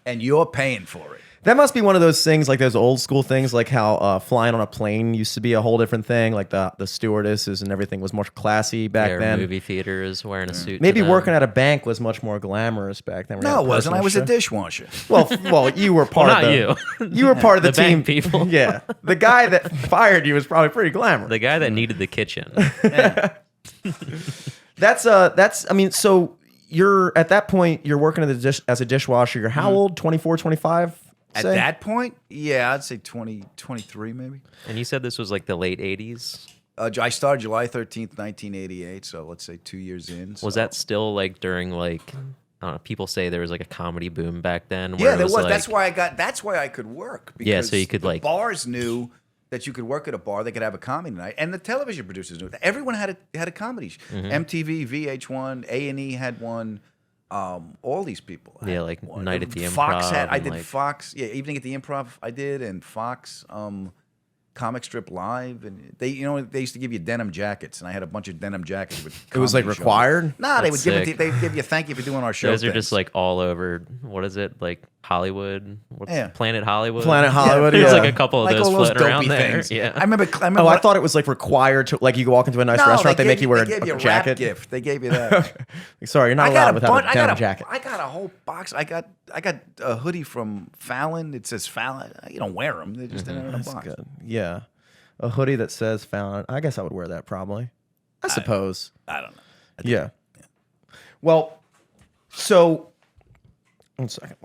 and you're paying for it. That must be one of those things, like those old school things, like how flying on a plane used to be a whole different thing. Like the stewardesses and everything was more classy back Their then. movie theaters wearing a suit. Maybe to them. working at a bank was much more glamorous back then. where you No, had it wasn't. I personal was a chef. dishwasher. Well, you were part Well, of not the. You were part of the, The team. bank people. Yeah, the guy that fired you was probably pretty glamorous. The guy that needed the kitchen. That's. I mean, so you're at that point. You're working as a dishwasher. You're how old? 24, 25? At say? that point, yeah, I'd say 20, 23 maybe. And you said this was like the late 80s. I started July 13th, 1988, so let's say 2 years in. Was so- that still like during like, I don't know, people say there was like a comedy boom back then? Yeah, where it there was. like- That's why I could work. Yeah, so you could, the like- bars knew that you could work at a bar. They could have a comedy night, and the television producers knew. Everyone had a comedy. Mm-hmm. MTV, VH1, A&E had one. All these people. Yeah, had like one. Night at the Fox Improv had. I and, did like- Fox. Yeah, Evening at the Improv. I did, and Fox. Comic strip live, and they used to give you denim jackets, and I had a bunch of denim jackets with. It was like comedy shows. required? Nah, they would That's give it. sick. They give you thank you for doing our show. Those are just things. like all over. What is it? Like Hollywood? What's Yeah. Planet Hollywood? Planet Hollywood. There's yeah. like a couple of like those all those floating around dopey there. things. Yeah. I remember. Oh, I thought it was like required to like you walk into a nice restaurant, they make you wear gave you a a jacket. wrap gift. They gave you that. Sorry, you're not I allowed got a without bunch. a denim jacket. I got a whole box. I got a hoodie from Fallon. It says Fallon. You don't wear them. They're just in a That's box. good. Yeah, a hoodie that says "Found." I guess I would wear that probably. I suppose. I don't know. Yeah. Well, so one second.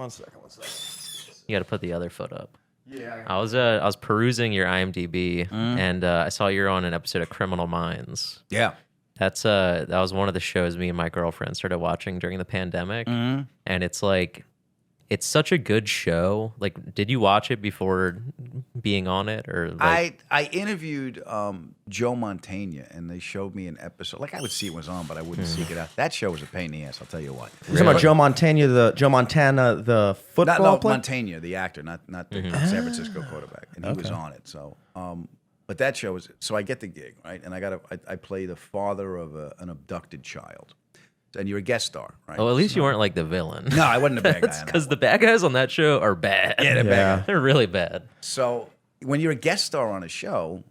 You got to put the other foot up. Yeah. I was perusing your IMDb and I saw you're on an episode of Criminal Minds. Yeah. That was one of the shows me and my girlfriend started watching during the pandemic, and it's like, it's such a good show. Like, did you watch it before being on it, or like, I interviewed Joe Montana, and they showed me an episode. Like I would see it was on, but I wouldn't seek it out. That show was a pain in the ass. I'll tell you what. You're talking about Joe Montana, the football player. Montana, the actor, not the San Francisco quarterback, and he was on it. So, but that show was. So I get the gig, right, and I play the father of an abducted child, and you're a guest star, right? oh, at least you weren't like the villain. No, I wasn't a bad guy. Because the bad guys on that show are bad. Yeah, they're bad. They're really bad. So when you're a guest star on a show,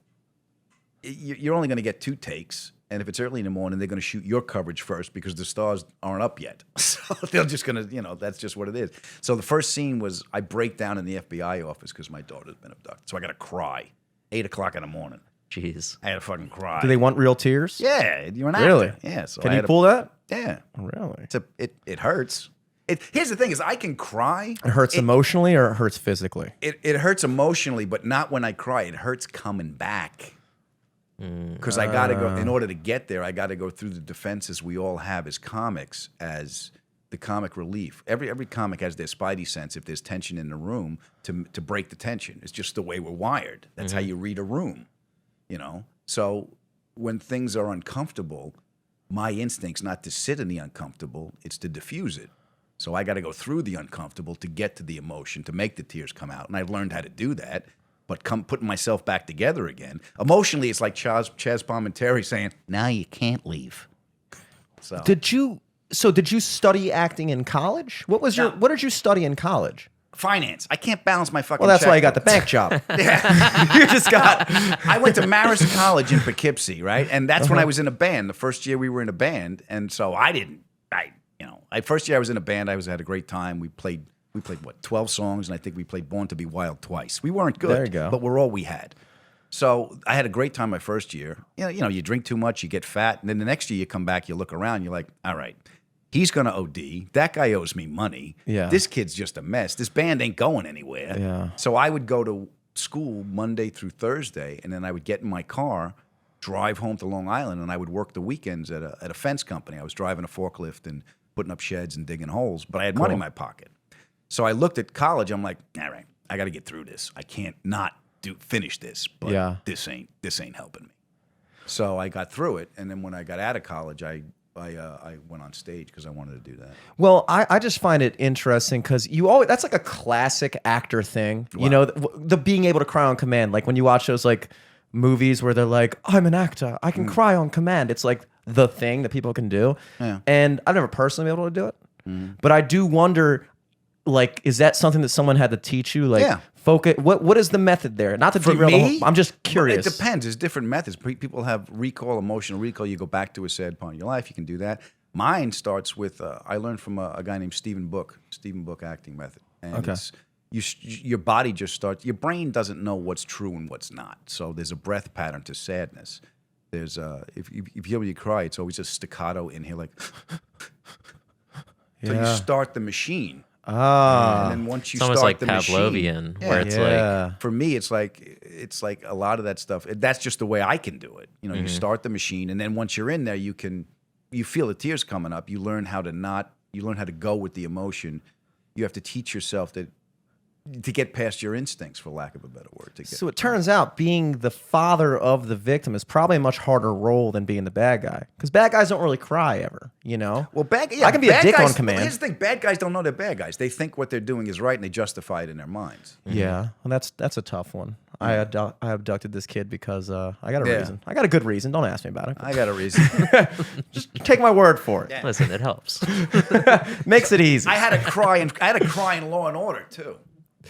you're only going to get 2 takes. And if it's early in the morning, they're going to shoot your coverage first because the stars aren't up yet. So they're just going to, that's just what it is. So the first scene was I break down in the FBI office because my daughter's been abducted. So I got to cry. 8 o'clock in the morning. Jeez. I had to fucking cry. Do they want real tears? Yeah, you're an actor. Really? Yeah. So Can I you had to- pull that? Yeah. Really? It hurts. Here's the thing is I can cry. It hurts emotionally or it hurts physically? It hurts emotionally, but not when I cry. It hurts coming back. Because I got to go, in order to get there, I got to go through the defenses we all have as comics, as the comic relief. Every comic has their spidey sense if there's tension in the room to break the tension. It's just the way we're wired. That's how you read a room, So when things are uncomfortable, my instinct's not to sit in the uncomfortable, it's to diffuse it. So I got to go through the uncomfortable to get to the emotion, to make the tears come out. And I've learned how to do that. But putting myself back together again. Emotionally, it's like Chaz Palminteri saying, now you can't leave. So Did you study acting in college? What did you study in college? finance. I can't balance my fucking Well, that's why you got checkbook. the bank job. You just got. I went to Marist College in Poughkeepsie, right? And that's when I was in a band. The first year we were in a band. And so first year I was in a band, I had a great time. We played what, 12 songs, and I think we played Born to Be Wild twice. We weren't good, There you go. but we're all we had. So I had a great time my first year. You drink too much, you get fat, and then the next year you come back, you look around, you're like, all right, he's going to OD. That guy owes me money. Yeah. This kid's just a mess. This band ain't going anywhere. Yeah. So I would go to school Monday through Thursday, and then I would get in my car, drive home to Long Island, and I would work the weekends at a fence company. I was driving a forklift and putting up sheds and digging holes, but I had money in my pocket. So I looked at college. I'm like, all right, I got to get through this. I can't not finish this. But this ain't helping me. So I got through it, and then when I got out of college, I went on stage because I wanted to do that. Well, I just find it interesting because that's like a classic actor thing. Wow. You know, the being able to cry on command. Like when you watch those like movies where they're like, I'm an actor, I can cry on command. It's like the thing that people can do. Yeah. And I've never personally been able to do it. But I do wonder, like, is that something that someone had to teach you? Like, focus. What is the method there? Not to derail the whole, I'm just curious. It depends. There's different methods. People have recall, emotional recall. You go back to a sad part in your life. You can do that. Mine starts with I learned from a guy named Stephen Book acting method. And it's, your body just starts. Your brain doesn't know what's true and what's not. So there's a breath pattern to sadness. There's if you hear when you cry, it's always a staccato inhale, like. So you start the machine. And then once you it's almost start like the Pavlovian, machine, where it's like for me, it's like a lot of that stuff. That's just the way I can do it. You know, you start the machine, and then once you're in there, you feel the tears coming up. You learn how to go with the emotion. You have to teach yourself to get past your instincts, for lack of a better word. So it turns out being the father of the victim is probably a much harder role than being the bad guy, because bad guys don't really cry ever, you know? Well, I can be a dick guys, on command. Here's the thing: bad guys don't know they're bad guys. They think what they're doing is right, and they justify it in their minds. Yeah, well, that's a tough one. I abducted this kid because I got a reason. I got a good reason. Don't ask me about it. I got a reason. Just take my word for it. listen, it helps. Makes it easy. I had a cry in Law and Order too.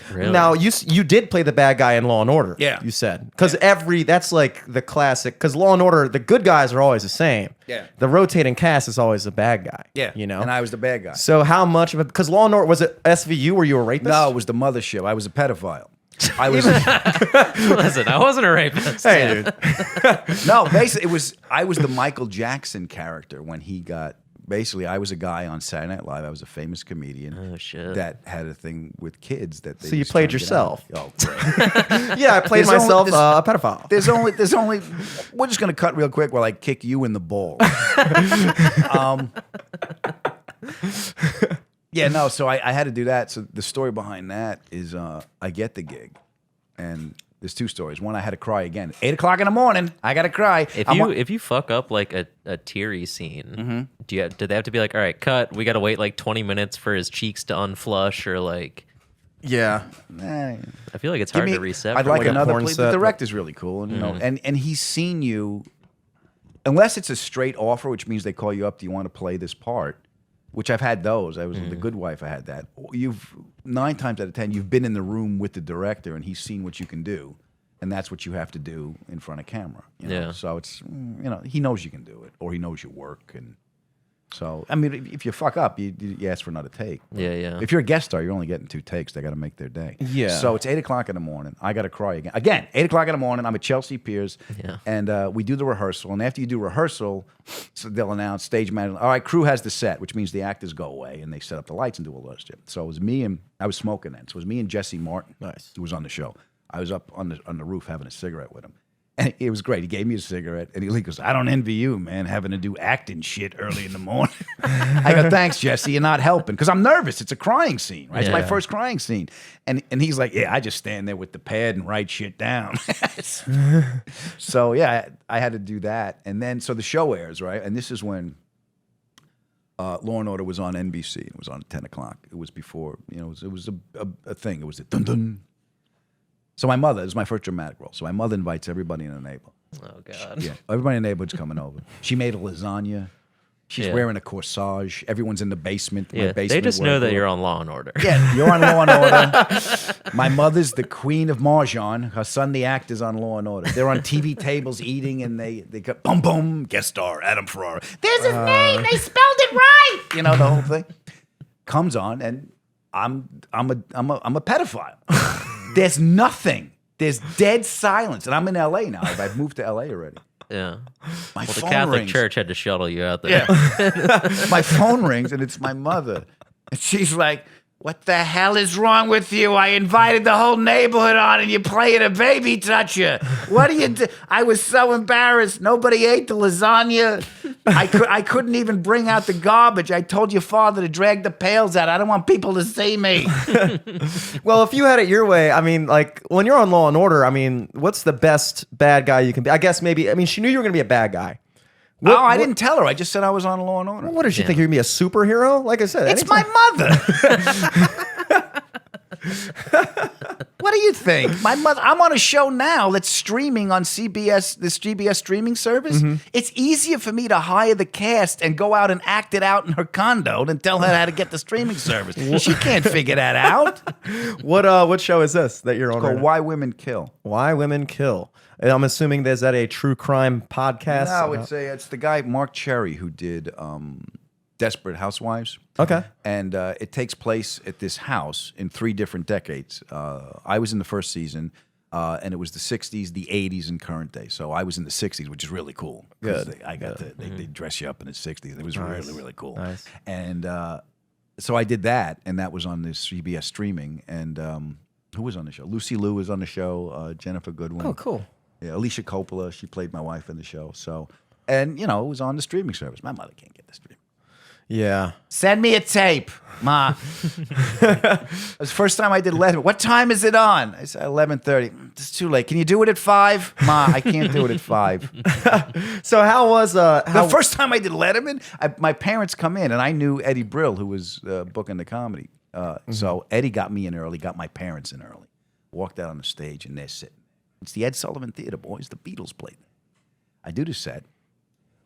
Really? Now you did play the bad guy in Law and Order. Yeah, you said, because that's like the classic. Because Law and Order, the good guys are always the same. Yeah, the rotating cast is always the bad guy. Yeah, you know, and I was the bad guy. So how much of it? Because Law and Order, was it SVU? Were you a rapist? No, it was the mothership. I was a pedophile. I was. Listen, I wasn't a rapist. Hey, dude. No, basically, I was the Michael Jackson character when he got. Basically, I was a guy on Saturday Night Live. I was a famous comedian that had a thing with kids that. So you played yourself? Oh, great. Yeah, I played myself a pedophile. There's only. We're just gonna cut real quick while I kick you in the ball. Yeah, no. So I had to do that. So the story behind that is I get the gig, and. There's two stories. One, I had to cry again. 8 o'clock in the morning, I got to cry. If you fuck up like a teary scene, do they have to be like, all right, cut? We got to wait like 20 minutes for his cheeks to unflush, or like? Yeah. I feel like it's hard to reset. I'd like another. porn The set, director's really cool, and you know, and he's seen you. Unless it's a straight offer, which means they call you up. Do you want to play this part? Which I've had those. I was The Good Wife. I had that. 9 times out of 10, you've been in the room with the director, and he's seen what you can do, and that's what you have to do in front of camera. You know? Yeah. So it's he knows you can do it, or he knows your work, and so I mean, if you fuck up, you ask for another take. Yeah. If you're a guest star, you're only getting 2 takes. They got to make their day. Yeah. So it's 8 o'clock in the morning. I got to cry again. Again, 8 o'clock in the morning. I'm at Chelsea Piers. Yeah. And we do the rehearsal. And after you do rehearsal, so they'll announce stage manager. All right, crew has the set, which means the actors go away and they set up the lights and do all that shit. So it was me and I was smoking then. So it was me and Jesse Martin, who was on the show. I was up on the roof having a cigarette with him. And it was great. He gave me a cigarette, and he goes, I don't envy you, man, having to do acting shit early in the morning. I go, thanks, Jesse, you're not helping. Because I'm nervous. It's a crying scene, right? It's my first crying scene. And he's like, yeah, I just stand there with the pad and write shit down. So, yeah, I had to do that. And then, so the show airs, right? And this is when Law and Order was on NBC. It was on at 10 o'clock. It was before, it was a thing. It was a dun-dun. So my mother, this is my first dramatic role. So my mother invites everybody in the neighborhood. Oh, God. Yeah, everybody in the neighborhood's coming over. She made a lasagna. She's wearing a corsage. Everyone's in the basement. Yeah, they just know that you're on Law and Order. Yeah, you're on Law and Order. My mother's the queen of Mahjong. Her son, the actor's on Law and Order. They're on TV tables eating, and they go, boom, boom, guest star, Adam Ferrara. There's his name. They spelled it right. The whole thing. Comes on, and I'm a pedophile. There's nothing. There's dead silence. And I'm in L.A. now. I've moved to L.A. already. Yeah. My the phone Catholic rings. Church had to shuttle you out there. Yeah. My phone rings, and it's my mother. And she's like, what the hell is wrong with you? I invited the whole neighborhood on, and you're playing a baby toucher. What do you do? I was so embarrassed. Nobody ate the lasagna. I couldn't even bring out the garbage. I told your father to drag the pails out. I don't want people to see me. Well, if you had it your way, I mean, like when you're on Law and Order, I mean, what's the best bad guy you can be? I guess maybe. I mean, she knew you were going to be a bad guy. I didn't tell her. I just said I was on Law and Order. What did she think? You're going to be a superhero? Like I said, It's anytime- my mother. What do you think? My mother. I'm on a show now that's streaming on CBS, this CBS streaming service. It's easier for me to hire the cast and go out and act it out in her condo than tell her how to get the streaming service. She can't figure that out. What show is this that you're on? It's called right now? Why Women Kill. Why Women Kill. And I'm assuming there's that a true crime podcast. No, it's the guy Mark Cherry who did Desperate Housewives. Okay. And it takes place at this house in 3 different decades. I was in the first season, and it was the 60s, the 80s, and current day. So I was in the 60s, which is really cool. Good. They dress you up in the 60s. It was really, really cool. Nice. And so I did that, and that was on this CBS streaming. And who was on the show? Lucy Liu was on the show. Jennifer Goodwin. Oh, cool. Yeah, Alicia Coppola. She played my wife in the show. So, and it was on the streaming service. My mother can't get the stream. Yeah. Send me a tape, Ma. It was the first time I did Letterman. What time is it on? I said 11:30. It's too late. Can you do it at 5? Ma, I can't do it at 5. So how was The first time I did Letterman, my parents come in, and I knew Eddie Brill, who was booking the comedy. So Eddie got me in early, got my parents in early. Walked out on the stage, and they're sitting. It's the Ed Sullivan Theater, boys. The Beatles played. I do the set.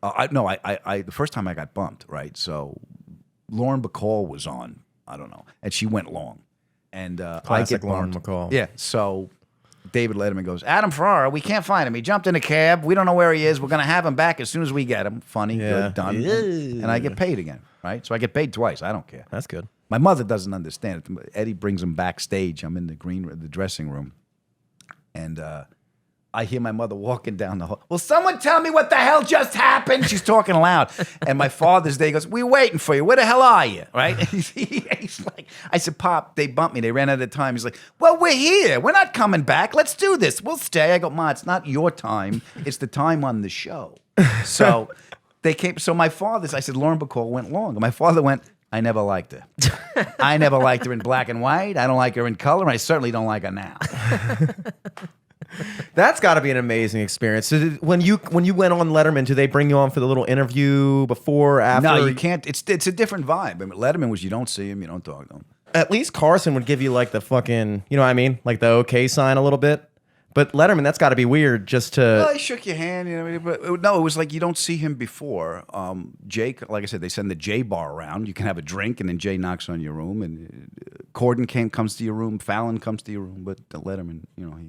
The first time I got bumped, right? So Lauren Bacall was on, I don't know, and she went long. And Classic I get Lauren bumped. Bacall. Yeah, so David Letterman goes, Adam Ferrara, we can't find him. He jumped in a cab. We don't know where he is. We're going to have him back as soon as we get him. Funny, good, done. And I get paid again, right? So I get paid twice. I don't care. That's good. My mother doesn't understand it. Eddie brings him backstage. I'm in the dressing room. And I hear my mother walking down the hall. Will someone tell me what the hell just happened? She's talking loud. And my father's there. He goes, we're waiting for you. Where the hell are you? Right? And he's like, I said, Pop, they bumped me. They ran out of time. He's like, well, we're here. We're not coming back. Let's do this. We'll stay. I go, Ma, it's not your time. It's the time on the show. So they came. So my father's, I said, Lauren Bacall went long. And my father went, I never liked her. I never liked her in black and white. I don't like her in color. And I certainly don't like her now. That's got to be an amazing experience. So when you went on Letterman, do they bring you on for the little interview before, after? No, you can't. It's a different vibe. I mean, Letterman was you don't see him, you don't talk to him. At least Carson would give you like the fucking, you know what I mean? Like the okay sign a little bit. But Letterman, that's got to be weird just to... Well, he shook your hand, but no, it was like you don't see him before. Jake, like I said, they send the J bar around. You can have a drink, and then Jay knocks on your room, and Corden comes to your room, Fallon comes to your room, but Letterman,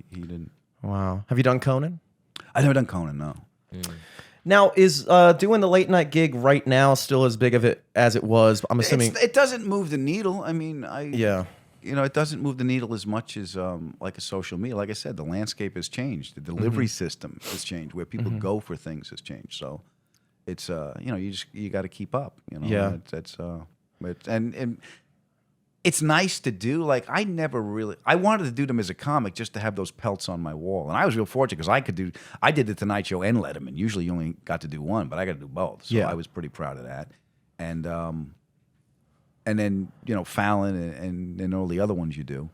he didn't. Wow. Have you done Conan? I've never done Conan, no. Now, is doing the late night gig right now still as big of it as it was? I'm assuming... It doesn't move the needle. I mean, Yeah. It doesn't move the needle as much as like a social media. Like I said, the landscape has changed. The delivery system has changed. Where people go for things has changed. So it's you got to keep up. Yeah. And it's nice to do. Like I wanted to do them as a comic just to have those pelts on my wall. And I was real fortunate because I did the Tonight Show and Letterman. Usually you only got to do one, but I got to do both. So Yeah. I was pretty proud of that. And then Fallon and all the other ones you do,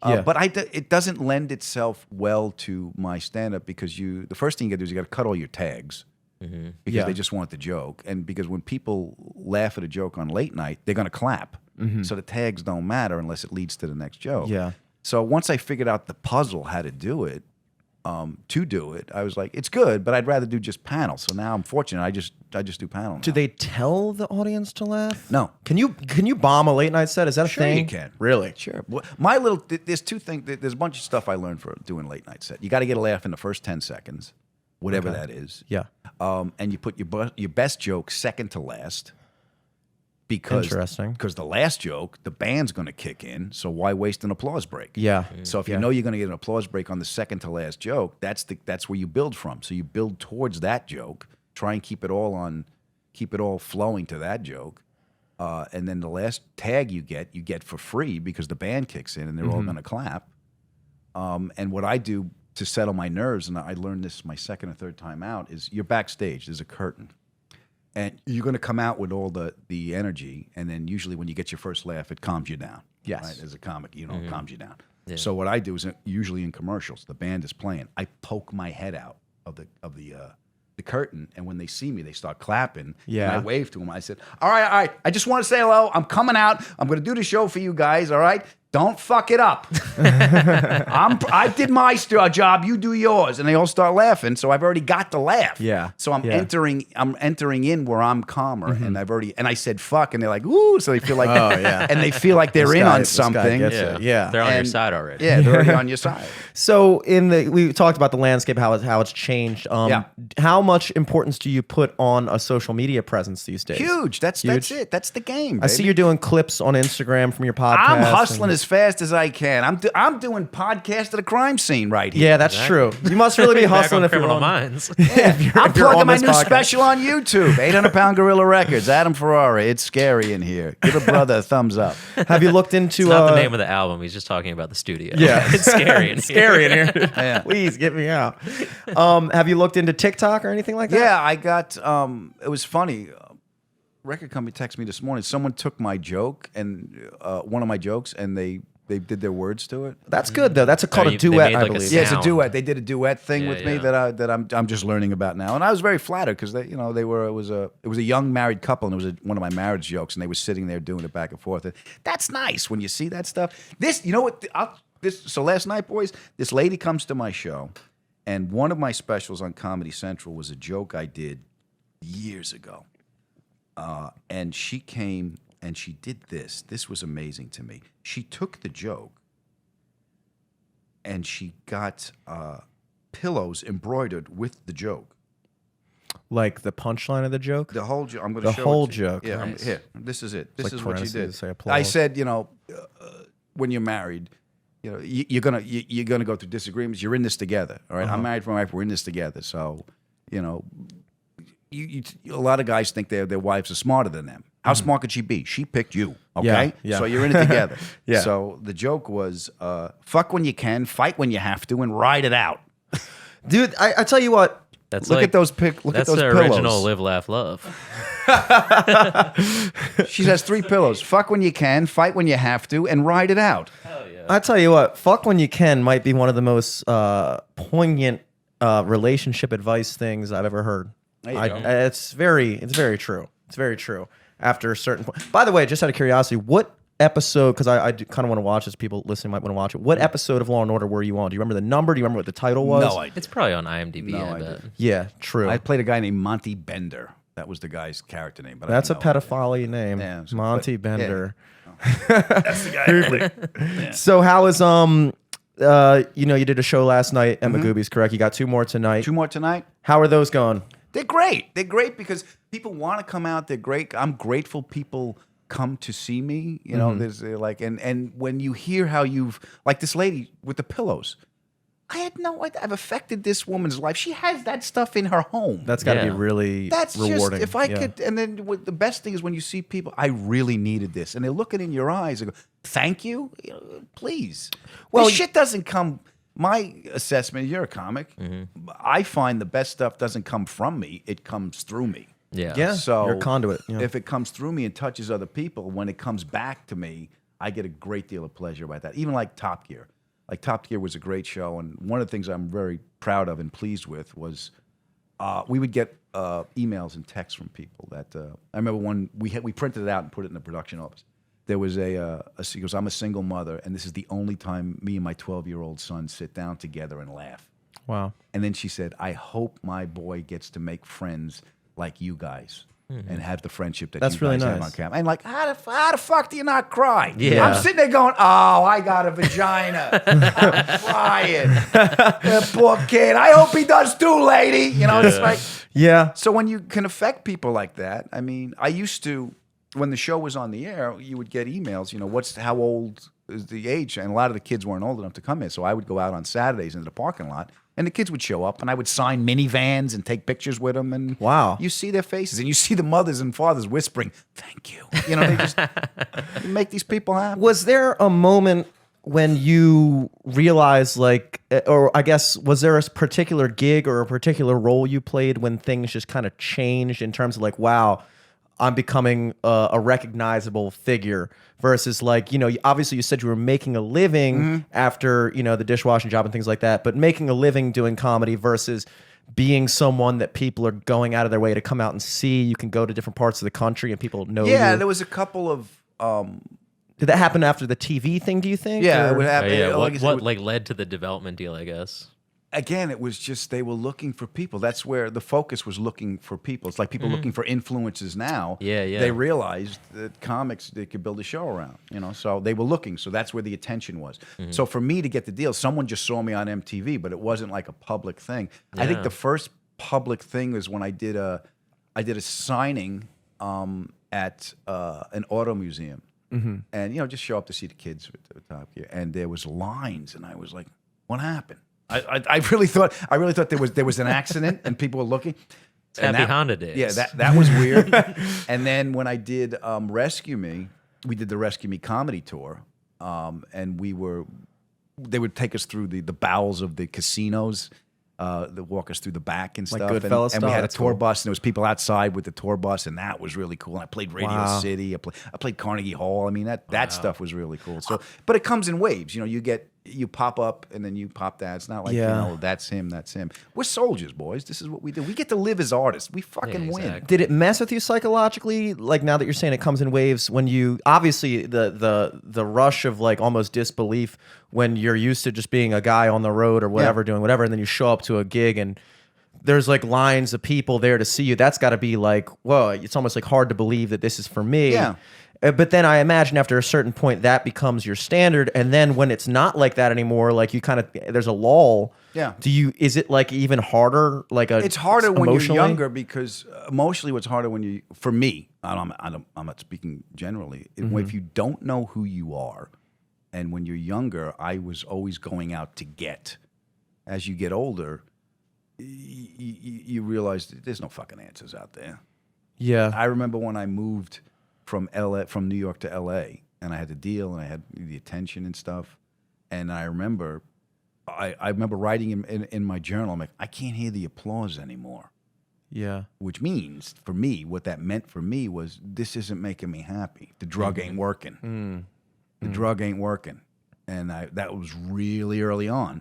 Yeah. but it doesn't lend itself well to my stand up because the first thing you got to do is you got to cut all your tags because Yeah. they just want the joke, and because when people laugh at a joke on late night, they're gonna clap, so the tags don't matter unless it leads to the next joke. Yeah. So once I figured out the puzzle how to do it, I was like, it's good, but I'd rather do just panel. So now I'm fortunate. I just do panel now. Do they tell the audience to laugh? No. Can you bomb a late night set? Is that a Sure thing? you can. Really? Sure. There's 2 things. There's a bunch of stuff I learned for doing late night set. You got to get a laugh in the first 10 seconds, whatever that is. Yeah. And you put your best joke second to last. Because Interesting. Because the last joke, the band's going to kick in. So why waste an applause break? Yeah. So if you know you're going to get an applause break on the second to last joke, that's where you build from. So you build towards that joke. Try and keep it all flowing to that joke. And then the last tag you get for free because the band kicks in and they're all going to clap. And what I do to settle my nerves, and I learned this my second or third time out, is you're backstage. There's a curtain. and you're going to come out with all the energy, and then usually when you get your first laugh, it calms you down. Yes. Right? As a comic, you know, it calms you down. Yeah. So what I do is usually in commercials, the band is playing. I poke my head out of the curtain, and when they see me, they start clapping. Yeah. And I wave to them. I said, all right. I just want to say hello. I'm coming out. I'm going to do the show for you guys. All right. Don't fuck it up. I did my job. You do yours. And they all start laughing. So I've already got the laugh. Yeah. So I'm Yeah. entering in where I'm calmer. And and I said fuck. And they're like, ooh. So they feel like, Oh, yeah. and they feel like they're This in guy- on this guy something. gets Yeah. it. Yeah. They're on your And- side already. Yeah. They're already on your side. So we talked about the landscape, how it's changed. Yeah. How much importance do you put on a social media presence these days? Huge. That's it. That's the game. I see baby. you're doing clips on Instagram from your podcast. I'm hustling and- as fast as I can. I'm doing podcast at a crime scene right here. Yeah, that's true. You must really be Back hustling on if you're Criminal on. Minds. I'm if you're plugging on my this new podcast. special on YouTube. 800-Pound Gorilla Records. Adam Ferrara. It's scary in here. Give a brother a thumbs up. Have you looked into? It's not the name of the album. He's just talking about the studio. Yeah. It's scary. In Scary in here. Yeah. Please get me out. Have you looked into TikTok or anything like that? Yeah, I got. It was funny. Record company texted me this morning. Someone took my joke and one of my jokes, and they did their words to it. That's good though. That's called a they duet, made I like a believe. Yeah, it's a Sound. duet. They did a duet thing Yeah, with me yeah. that I'm just learning about now, and I was very flattered because it was a young married couple, and it was one of my marriage jokes, and they were sitting there doing it back and forth. And that's nice when you see that stuff. This, you know what? So last night, boys, this lady comes to my show, and one of my specials on Comedy Central was a joke I did years ago, and she came and she did this. This was amazing to me. She took the joke and she got pillows embroidered with the joke. Like the punchline of the joke. The whole joke. I'm going to The show whole it to you. joke. Yeah, Nice. here. This is it. This like is what she did. parentheses, say I applause. said, when you're married, you're gonna go through disagreements. You're in this together. All right? I'm married for my wife. We're in this together. So, a lot of guys think their wives are smarter than them. How smart could she be? She picked you. Okay, Yeah. so you're in it together. Yeah. So the joke was, fuck when you can, fight when you have to, and ride it out. Dude, I tell you what. That's Look like, at those Look at That's those the pillows. original Live, Laugh, Love. She has 3 pillows. Fuck when you can, fight when you have to, and ride it out. I tell you what. Fuck when you can might be one of the most poignant relationship advice things I've ever heard. There you go. It's very true. It's very true. After a certain point. By the way, just out of curiosity, what episode? Because I kind of want to watch this. People listening might want to watch it. What episode of Law and Order were you on? Do you remember the number? Do you remember what the title was? No, I It's probably on IMDb. No, I I bet. didn't. Yeah, true. I played a guy named Monty Bender. That was the guy's character name. But That's a I didn't know it. pedophile name. Yeah, so- Monty but- yeah. Bender. That's the guy. I played. So how is you did a show last night at Magooby's, correct? You got 2 more tonight. 2 more tonight. How are those going? They're great. They're great because people want to come out. They're great. I'm grateful people come to see me. There's like, and when you hear how you've, like this lady with the pillows, I had no idea. I've affected this woman's life. She has that stuff in her home. That's got to be Yeah. really That's rewarding. just, if I Yeah. could, and then the best thing is when you see people, I really needed this. And they're looking in your eyes and go, thank you, please. Well, this shit doesn't come, my assessment, you're a comic. I find the best stuff doesn't come from me, it comes through me. Yeah. Yeah, So you're a conduit. Yeah. if it comes through me and touches other people, when it comes back to me, I get a great deal of pleasure by that. Even like Top Gear. Like Top Gear was a great show, and one of the things I'm very proud of and pleased with was we would get emails and texts from people that I remember one we printed it out and put it in the production office. There was she goes, I'm a single mother, and this is the only time me and my 12-year-old son sit down together and laugh. Wow. And then she said, I hope my boy gets to make friends like you guys and have the friendship that That's you guys really have nice. on camera. And like, how the fuck do you not cry? Yeah. I'm sitting there going, oh, I got a vagina. I'm crying. That poor kid. I hope he does too, lady. It's like, Yeah. so when you can affect people like that, I mean, I used to, when the show was on the air, you would get emails, how old is the age? And a lot of the kids weren't old enough to come in. So I would go out on Saturdays into the parking lot, and the kids would show up, and I would sign minivans and take pictures with them. And Wow. you see their faces, and you see the mothers and fathers whispering, thank you. They just you make these people happy. Was there a moment when you realized, like, or I guess, was there a particular gig or a particular role you played when things just kind of changed in terms of like, wow, I'm becoming a recognizable figure versus like, obviously you said you were making a living after, the dishwashing job and things like that, but making a living doing comedy versus being someone that people are going out of their way to come out and see. You can go to different parts of the country and people know Yeah, you. there was a couple of. Did that happen after the TV thing, do you think? Yeah, or? it would happen. Yeah, Like I said, what like led to the development deal, I guess. again, it was just they were looking for people. That's where the focus was, looking for people. It's like people looking for influencers now. Yeah, yeah. They realized that comics, they could build a show around, so they were looking. So that's where the attention was. So for me to get the deal, someone just saw me on MTV, but it wasn't like a public thing. I think Yeah. the first public thing was when I did a signing at an auto museum. And just show up to see the kids with the Top Gear, and there was lines, and I was like, "What happened?" I really thought there was an accident, and people were looking. It's Happy Honda days. Yeah, that was weird. And then when I did Rescue Me, we did the Rescue Me comedy tour, and they would take us through the bowels of the casinos. They walk us through the back and Like stuff, Goodfellas and we style? had a That's tour cool. bus, and there was people outside with the tour bus, and that was really cool. And I played Radio Wow. City, I played Carnegie Hall. I mean, that stuff was really cool. So, but it comes in waves. You pop up, and then you pop that. It's not like Yeah. that's him. We're soldiers, boys. This is what we do. We get to live as artists. We fucking win. exactly. Did it mess with you psychologically? Like now that you're saying it comes in waves, when you obviously the rush of like almost disbelief when you're used to just being a guy on the road or whatever, doing whatever, and then you show up to a gig and there's like lines of people there to see you. That's got to be like, whoa! It's almost like hard to believe that this is for me. Yeah. But then I imagine after a certain point that becomes your standard, and then when it's not like that anymore, like you kind of there's a lull. Yeah. Is it like even harder? It's harder when you're emotionally? younger because emotionally, what's harder for me. I'm not speaking generally. If you don't know who you are, and when you're younger, I was always going out to get. As you get older, you realize that there's no fucking answers out there. Yeah. I remember when I moved from New York to LA, and I had the deal, and I had the attention and stuff. And I remember writing in my journal, I'm like, I can't hear the applause anymore. Yeah. Which means, for me, what that meant for me was, this isn't making me happy. The drug ain't working. The drug ain't working. And that was really early on.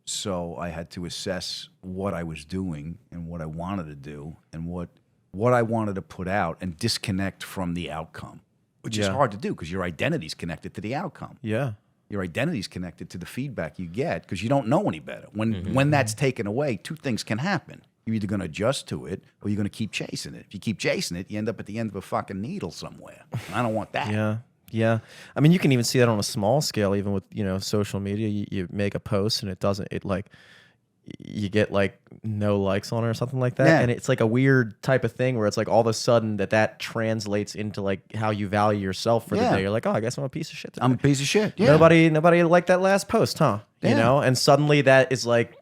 So I had to assess what I was doing and what I wanted to do and what I wanted to put out and disconnect from the outcome, which is Yeah. hard to do because your identity's connected to the outcome. Yeah. Your identity's connected to the feedback you get because you don't know any better. When that's taken away, two things can happen. You're either going to adjust to it or you're going to keep chasing it. If you keep chasing it, you end up at the end of a fucking needle somewhere. And I don't want that. Yeah. Yeah. I mean, you can even see that on a small scale, even with, social media. You make a post and you get like no likes on it or something like that. Yeah. And it's like a weird type of thing where it's like all of a sudden that translates into like how you value yourself for the Yeah. day. You're like, oh, I guess I'm a piece of shit today. I'm a piece of shit. Yeah. Nobody liked that last post, huh? Yeah. And suddenly that is like,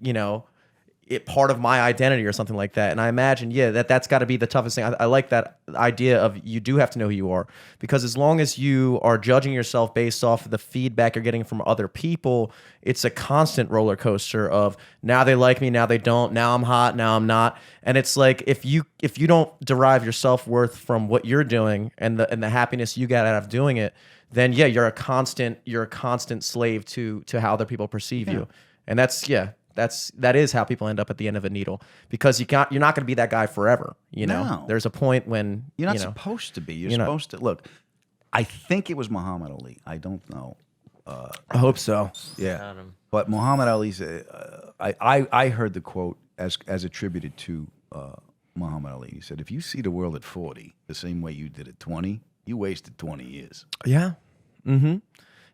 it part of my identity or something like that. And I imagine, that's got to be the toughest thing. I like that idea of you do have to know who you are, because as long as you are judging yourself based off of the feedback you're getting from other people, it's a constant roller coaster of now they like me, now they don't, now I'm hot, now I'm not. And it's like if you don't derive your self-worth from what you're doing and the happiness you get out of doing it, then you're a constant slave to how other people perceive you. And that is how people end up at the end of a needle, because you're not going to be that guy forever. No. There's a point when You're not supposed to be. You're supposed to look. I think it was Muhammad Ali. I don't know. I hope so. Yeah, but Muhammad Ali's. I heard the quote as attributed to Muhammad Ali. He said, "If you see the world at 40 the same way you did at 20, you wasted 20 years." Yeah. Mm-hmm.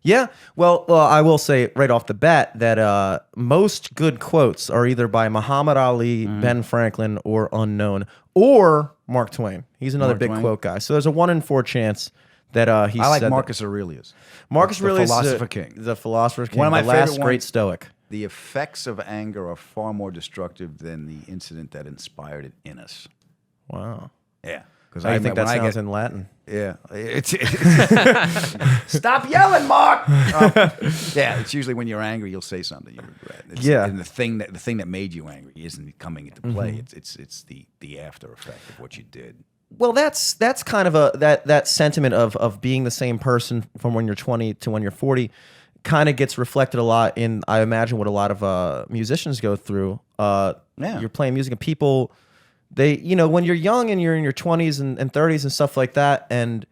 Yeah. Well, I will say right off the bat that most good quotes are either by Muhammad Ali, Ben Franklin, or unknown, or Mark Twain. He's another Mark big Twain? quote guy. So there's a 1 in 4 chance that he I like said Marcus Aurelius. Marcus the Aurelius, philosopher king. The philosopher king. One of my the last favorite great ones. Stoic. The effects of anger are far more destructive than the incident that inspired it in us. Wow. Yeah, because I think that sounds in Latin. Yeah, stop yelling, Mark. Yeah, it's usually when you're angry, you'll say something you regret. And the thing that made you angry isn't coming into play. It's the after effect of what you did. Well, that's kind of that sentiment of being the same person from when you're 20 to when you're 40 kind of gets reflected a lot in, I imagine, what a lot of musicians go through. You're playing music and people, they, when you're young and you're in your 20s and 30s and stuff like that, and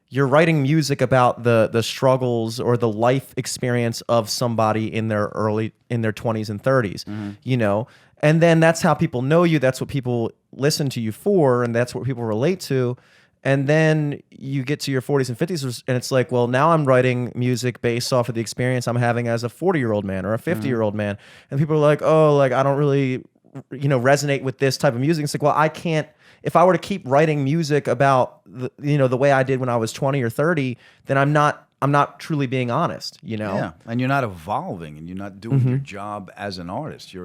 you're writing music about the struggles or the life experience of somebody in their 20s and 30s, and then that's how people know you. That's what people listen to you for, and that's what people relate to. And then you get to your 40s and 50s, and it's like, well, now I'm writing music based off of the experience I'm having as a 40-year-old man or a 50-year-old man. And people are like, oh, like, I don't really, resonate with this type of music. It's like, well, I can't, if I were to keep writing music about the way I did when I was 20 or 30, then I'm not truly being honest, Yeah, and you're not evolving, and you're not doing your job as an artist.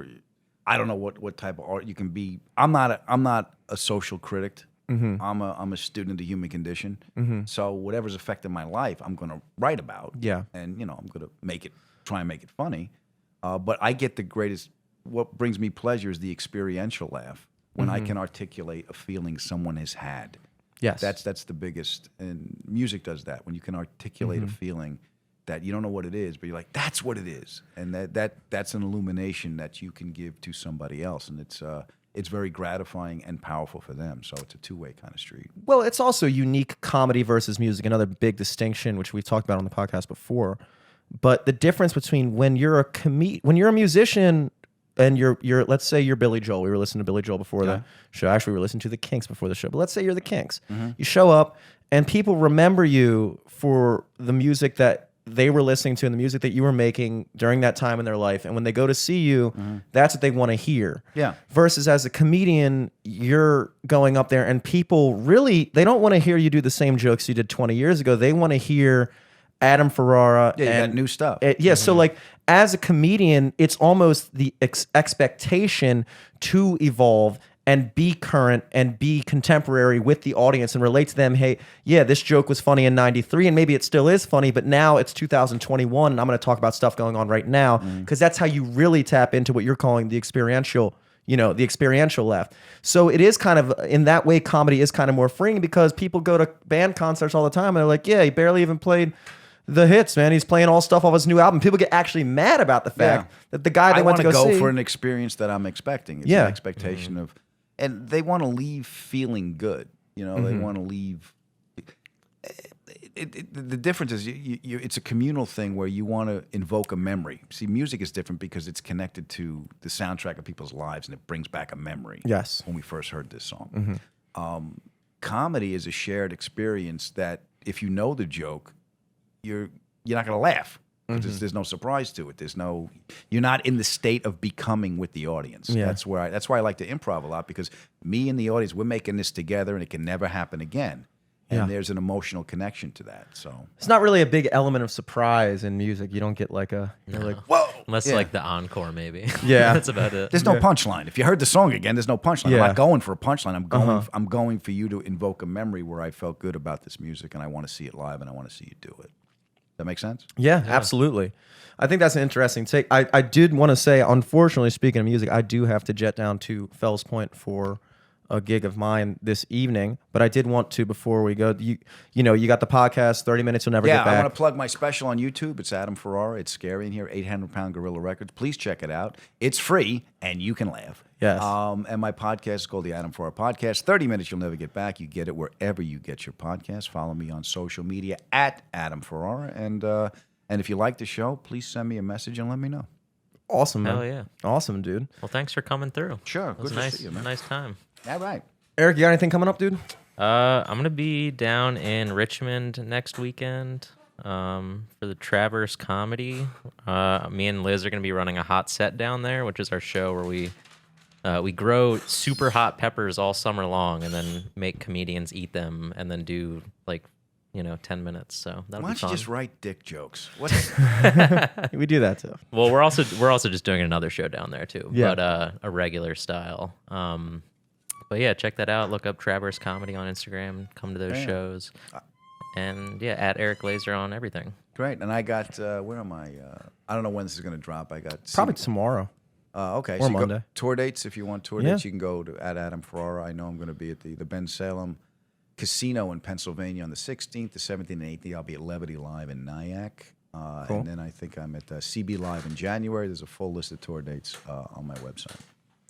I don't know what type of art you can be. I'm not a social critic. I'm a student of the human condition. So whatever's affected my life, I'm going to write about. Yeah. And I'm going to try and make it funny. But I get the greatest. What brings me pleasure is the experiential laugh when I can articulate a feeling someone has had. Yes. That's the biggest. And music does that. When you can articulate a feeling that you don't know what it is, but you're like, that's what it is, and that's an illumination that you can give to somebody else, and it's very gratifying and powerful for them. So it's a two-way kind of street. Well, it's also unique comedy versus music, another big distinction, which we've talked about on the podcast before. But the difference between when you're a musician and you're let's say you're Billy Joel. We were listening to Billy Joel before the show. Actually, we were listening to the Kinks before the show. But let's say you're the Kinks. You show up and people remember you for the music that they were listening to and the music that you were making during that time in their life. And when they go to see you, that's what they want to hear. Yeah. Versus as a comedian, you're going up there and people really, they don't want to hear you do the same jokes you did 20 years ago. They want to hear Adam Ferrara. Yeah, you got new stuff. So like as a comedian, it's almost the expectation to evolve and be current and be contemporary with the audience and relate to them. Hey, yeah, this joke was funny in 93 and maybe it still is funny, but now it's 2021 and I'm going to talk about stuff going on right now, because that's how you really tap into what you're calling the experiential, the experiential left. So it is kind of, in that way, comedy is kind of more freeing, because people go to band concerts all the time and they're like, yeah, he barely even played the hits, man. He's playing all stuff off his new album. People get actually mad about the fact that the guy they went to go see, for an experience that I'm expecting. It's an expectation of, and they want to leave feeling good. They want to leave. The difference is it's a communal thing where you want to invoke a memory. See, music is different because it's connected to the soundtrack of people's lives, and it brings back a memory. Yes. When we first heard this song. Comedy is a shared experience that if you know the joke, you're not going to laugh. There's no surprise to it. You're not in the state of becoming with the audience. Yeah. That's why I like to improv a lot, because me and the audience, we're making this together, and it can never happen again. And there's an emotional connection to that. So it's not really a big element of surprise in music. You don't get like you're like, whoa, unless like the encore, maybe. Yeah, that's about it. There's no punchline. If you heard the song again, there's no punchline. I'm not going for a punchline. I'm going for you to invoke a memory where I felt good about this music, and I want to see it live, and I want to see you do it. That make sense? Yeah, absolutely. I think that's an interesting take. I did want to say, unfortunately, speaking of music, I do have to jet down to Fells Point for a gig of mine this evening, but I did want to, before we go, you got the podcast, 30 Minutes You'll Never Get Back. Yeah, I want to plug my special on YouTube. It's Adam Ferrara. It's scary in here, 800-pound gorilla records. Please check it out. It's free, and you can laugh. Yes. And my podcast is called the Adam Ferrara Podcast. 30 Minutes You'll Never Get Back. You get it wherever you get your podcast. Follow me on social media at Adam Ferrara. And if you like the show, please send me a message and let me know. Awesome, man. Hell yeah. Awesome, dude. Well, thanks for coming through. Sure. It was Good to see you, man. nice time. All right. Eric, you got anything coming up, dude? I'm going to be down in Richmond next weekend for the Traverse Comedy. Me and Liz are going to be running a hot set down there, which is our show where we grow super hot peppers all summer long and then make comedians eat them and then do 10 minutes. So that'll be fun. Why don't you just write dick jokes? What? We do that too. Well, we're also just doing another show down there too, Yeah. but a regular style. But yeah, check that out. Look up Traverse Comedy on Instagram. Come to those shows. And yeah, at Eric Laser on everything. Great. And I got, where am I? I don't know when this is going to drop. I got Probably tomorrow. Okay. Or you go- Monday. tour dates, if you want tour Yeah. dates, you can go to at Adam Ferrara. I know I'm going to be at the Ben Salem Casino in Pennsylvania on the 16th, the 17th, and 18th. I'll be at Levity Live in Nyack. Cool. And then I think I'm at CB Live in January. There's a full list of tour dates on my website.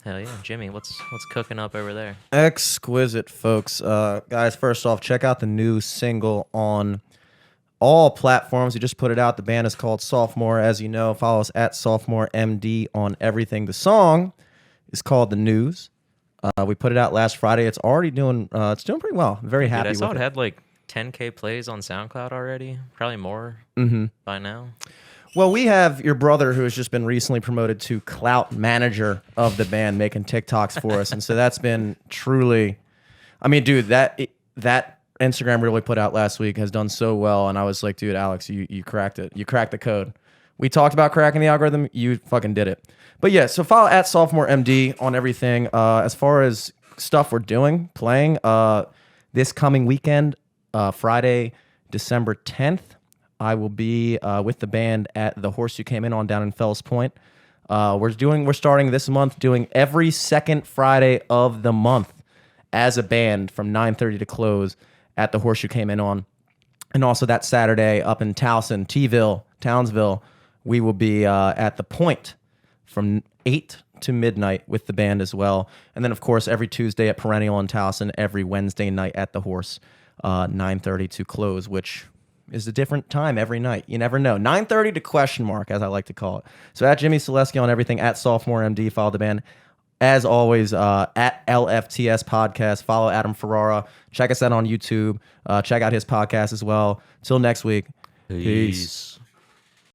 Hell yeah, Jimmy, what's cooking up over there? Exquisite, folks. Guys, first off, check out the new single on all platforms. We just put it out. The band is called Sophomore. As you know, follow us at Sophomore MD on everything. The song is called The News. We put it out last Friday. It's already doing pretty well. I'm very happy Dude, I saw with it it. had like 10K plays on SoundCloud already. Probably more by now. Well, we have your brother who has just been recently promoted to clout manager of the band, making TikToks for us. And so that's been truly, I mean, dude, that Instagram reel we put out last week has done so well. And I was like, dude, Alex, you cracked it. You cracked the code. We talked about cracking the algorithm. You fucking did it. But yeah, so follow at Sophomore MD on everything. As far as stuff we're playing, this coming weekend, Friday, December 10th, I will be with the band at the Horse You Came In On down in Fells Point. We're starting this month doing every second Friday of the month as a band from 9:30 to close at the Horse You Came In On. And also that Saturday up in Townsville, we will be at the Point from 8 to midnight with the band as well. And then, of course, every Tuesday at Perennial in Towson, every Wednesday night at the Horse, 9:30 to close, which is a different time every night. You never know. 9:30 to question mark, as I like to call it. So at Jimmy Selesky on everything, at Sophomore MD, follow the band. As always, at LFTS Podcast, follow Adam Ferrara. Check us out on YouTube. Check out his podcast as well. Till next week. Peace.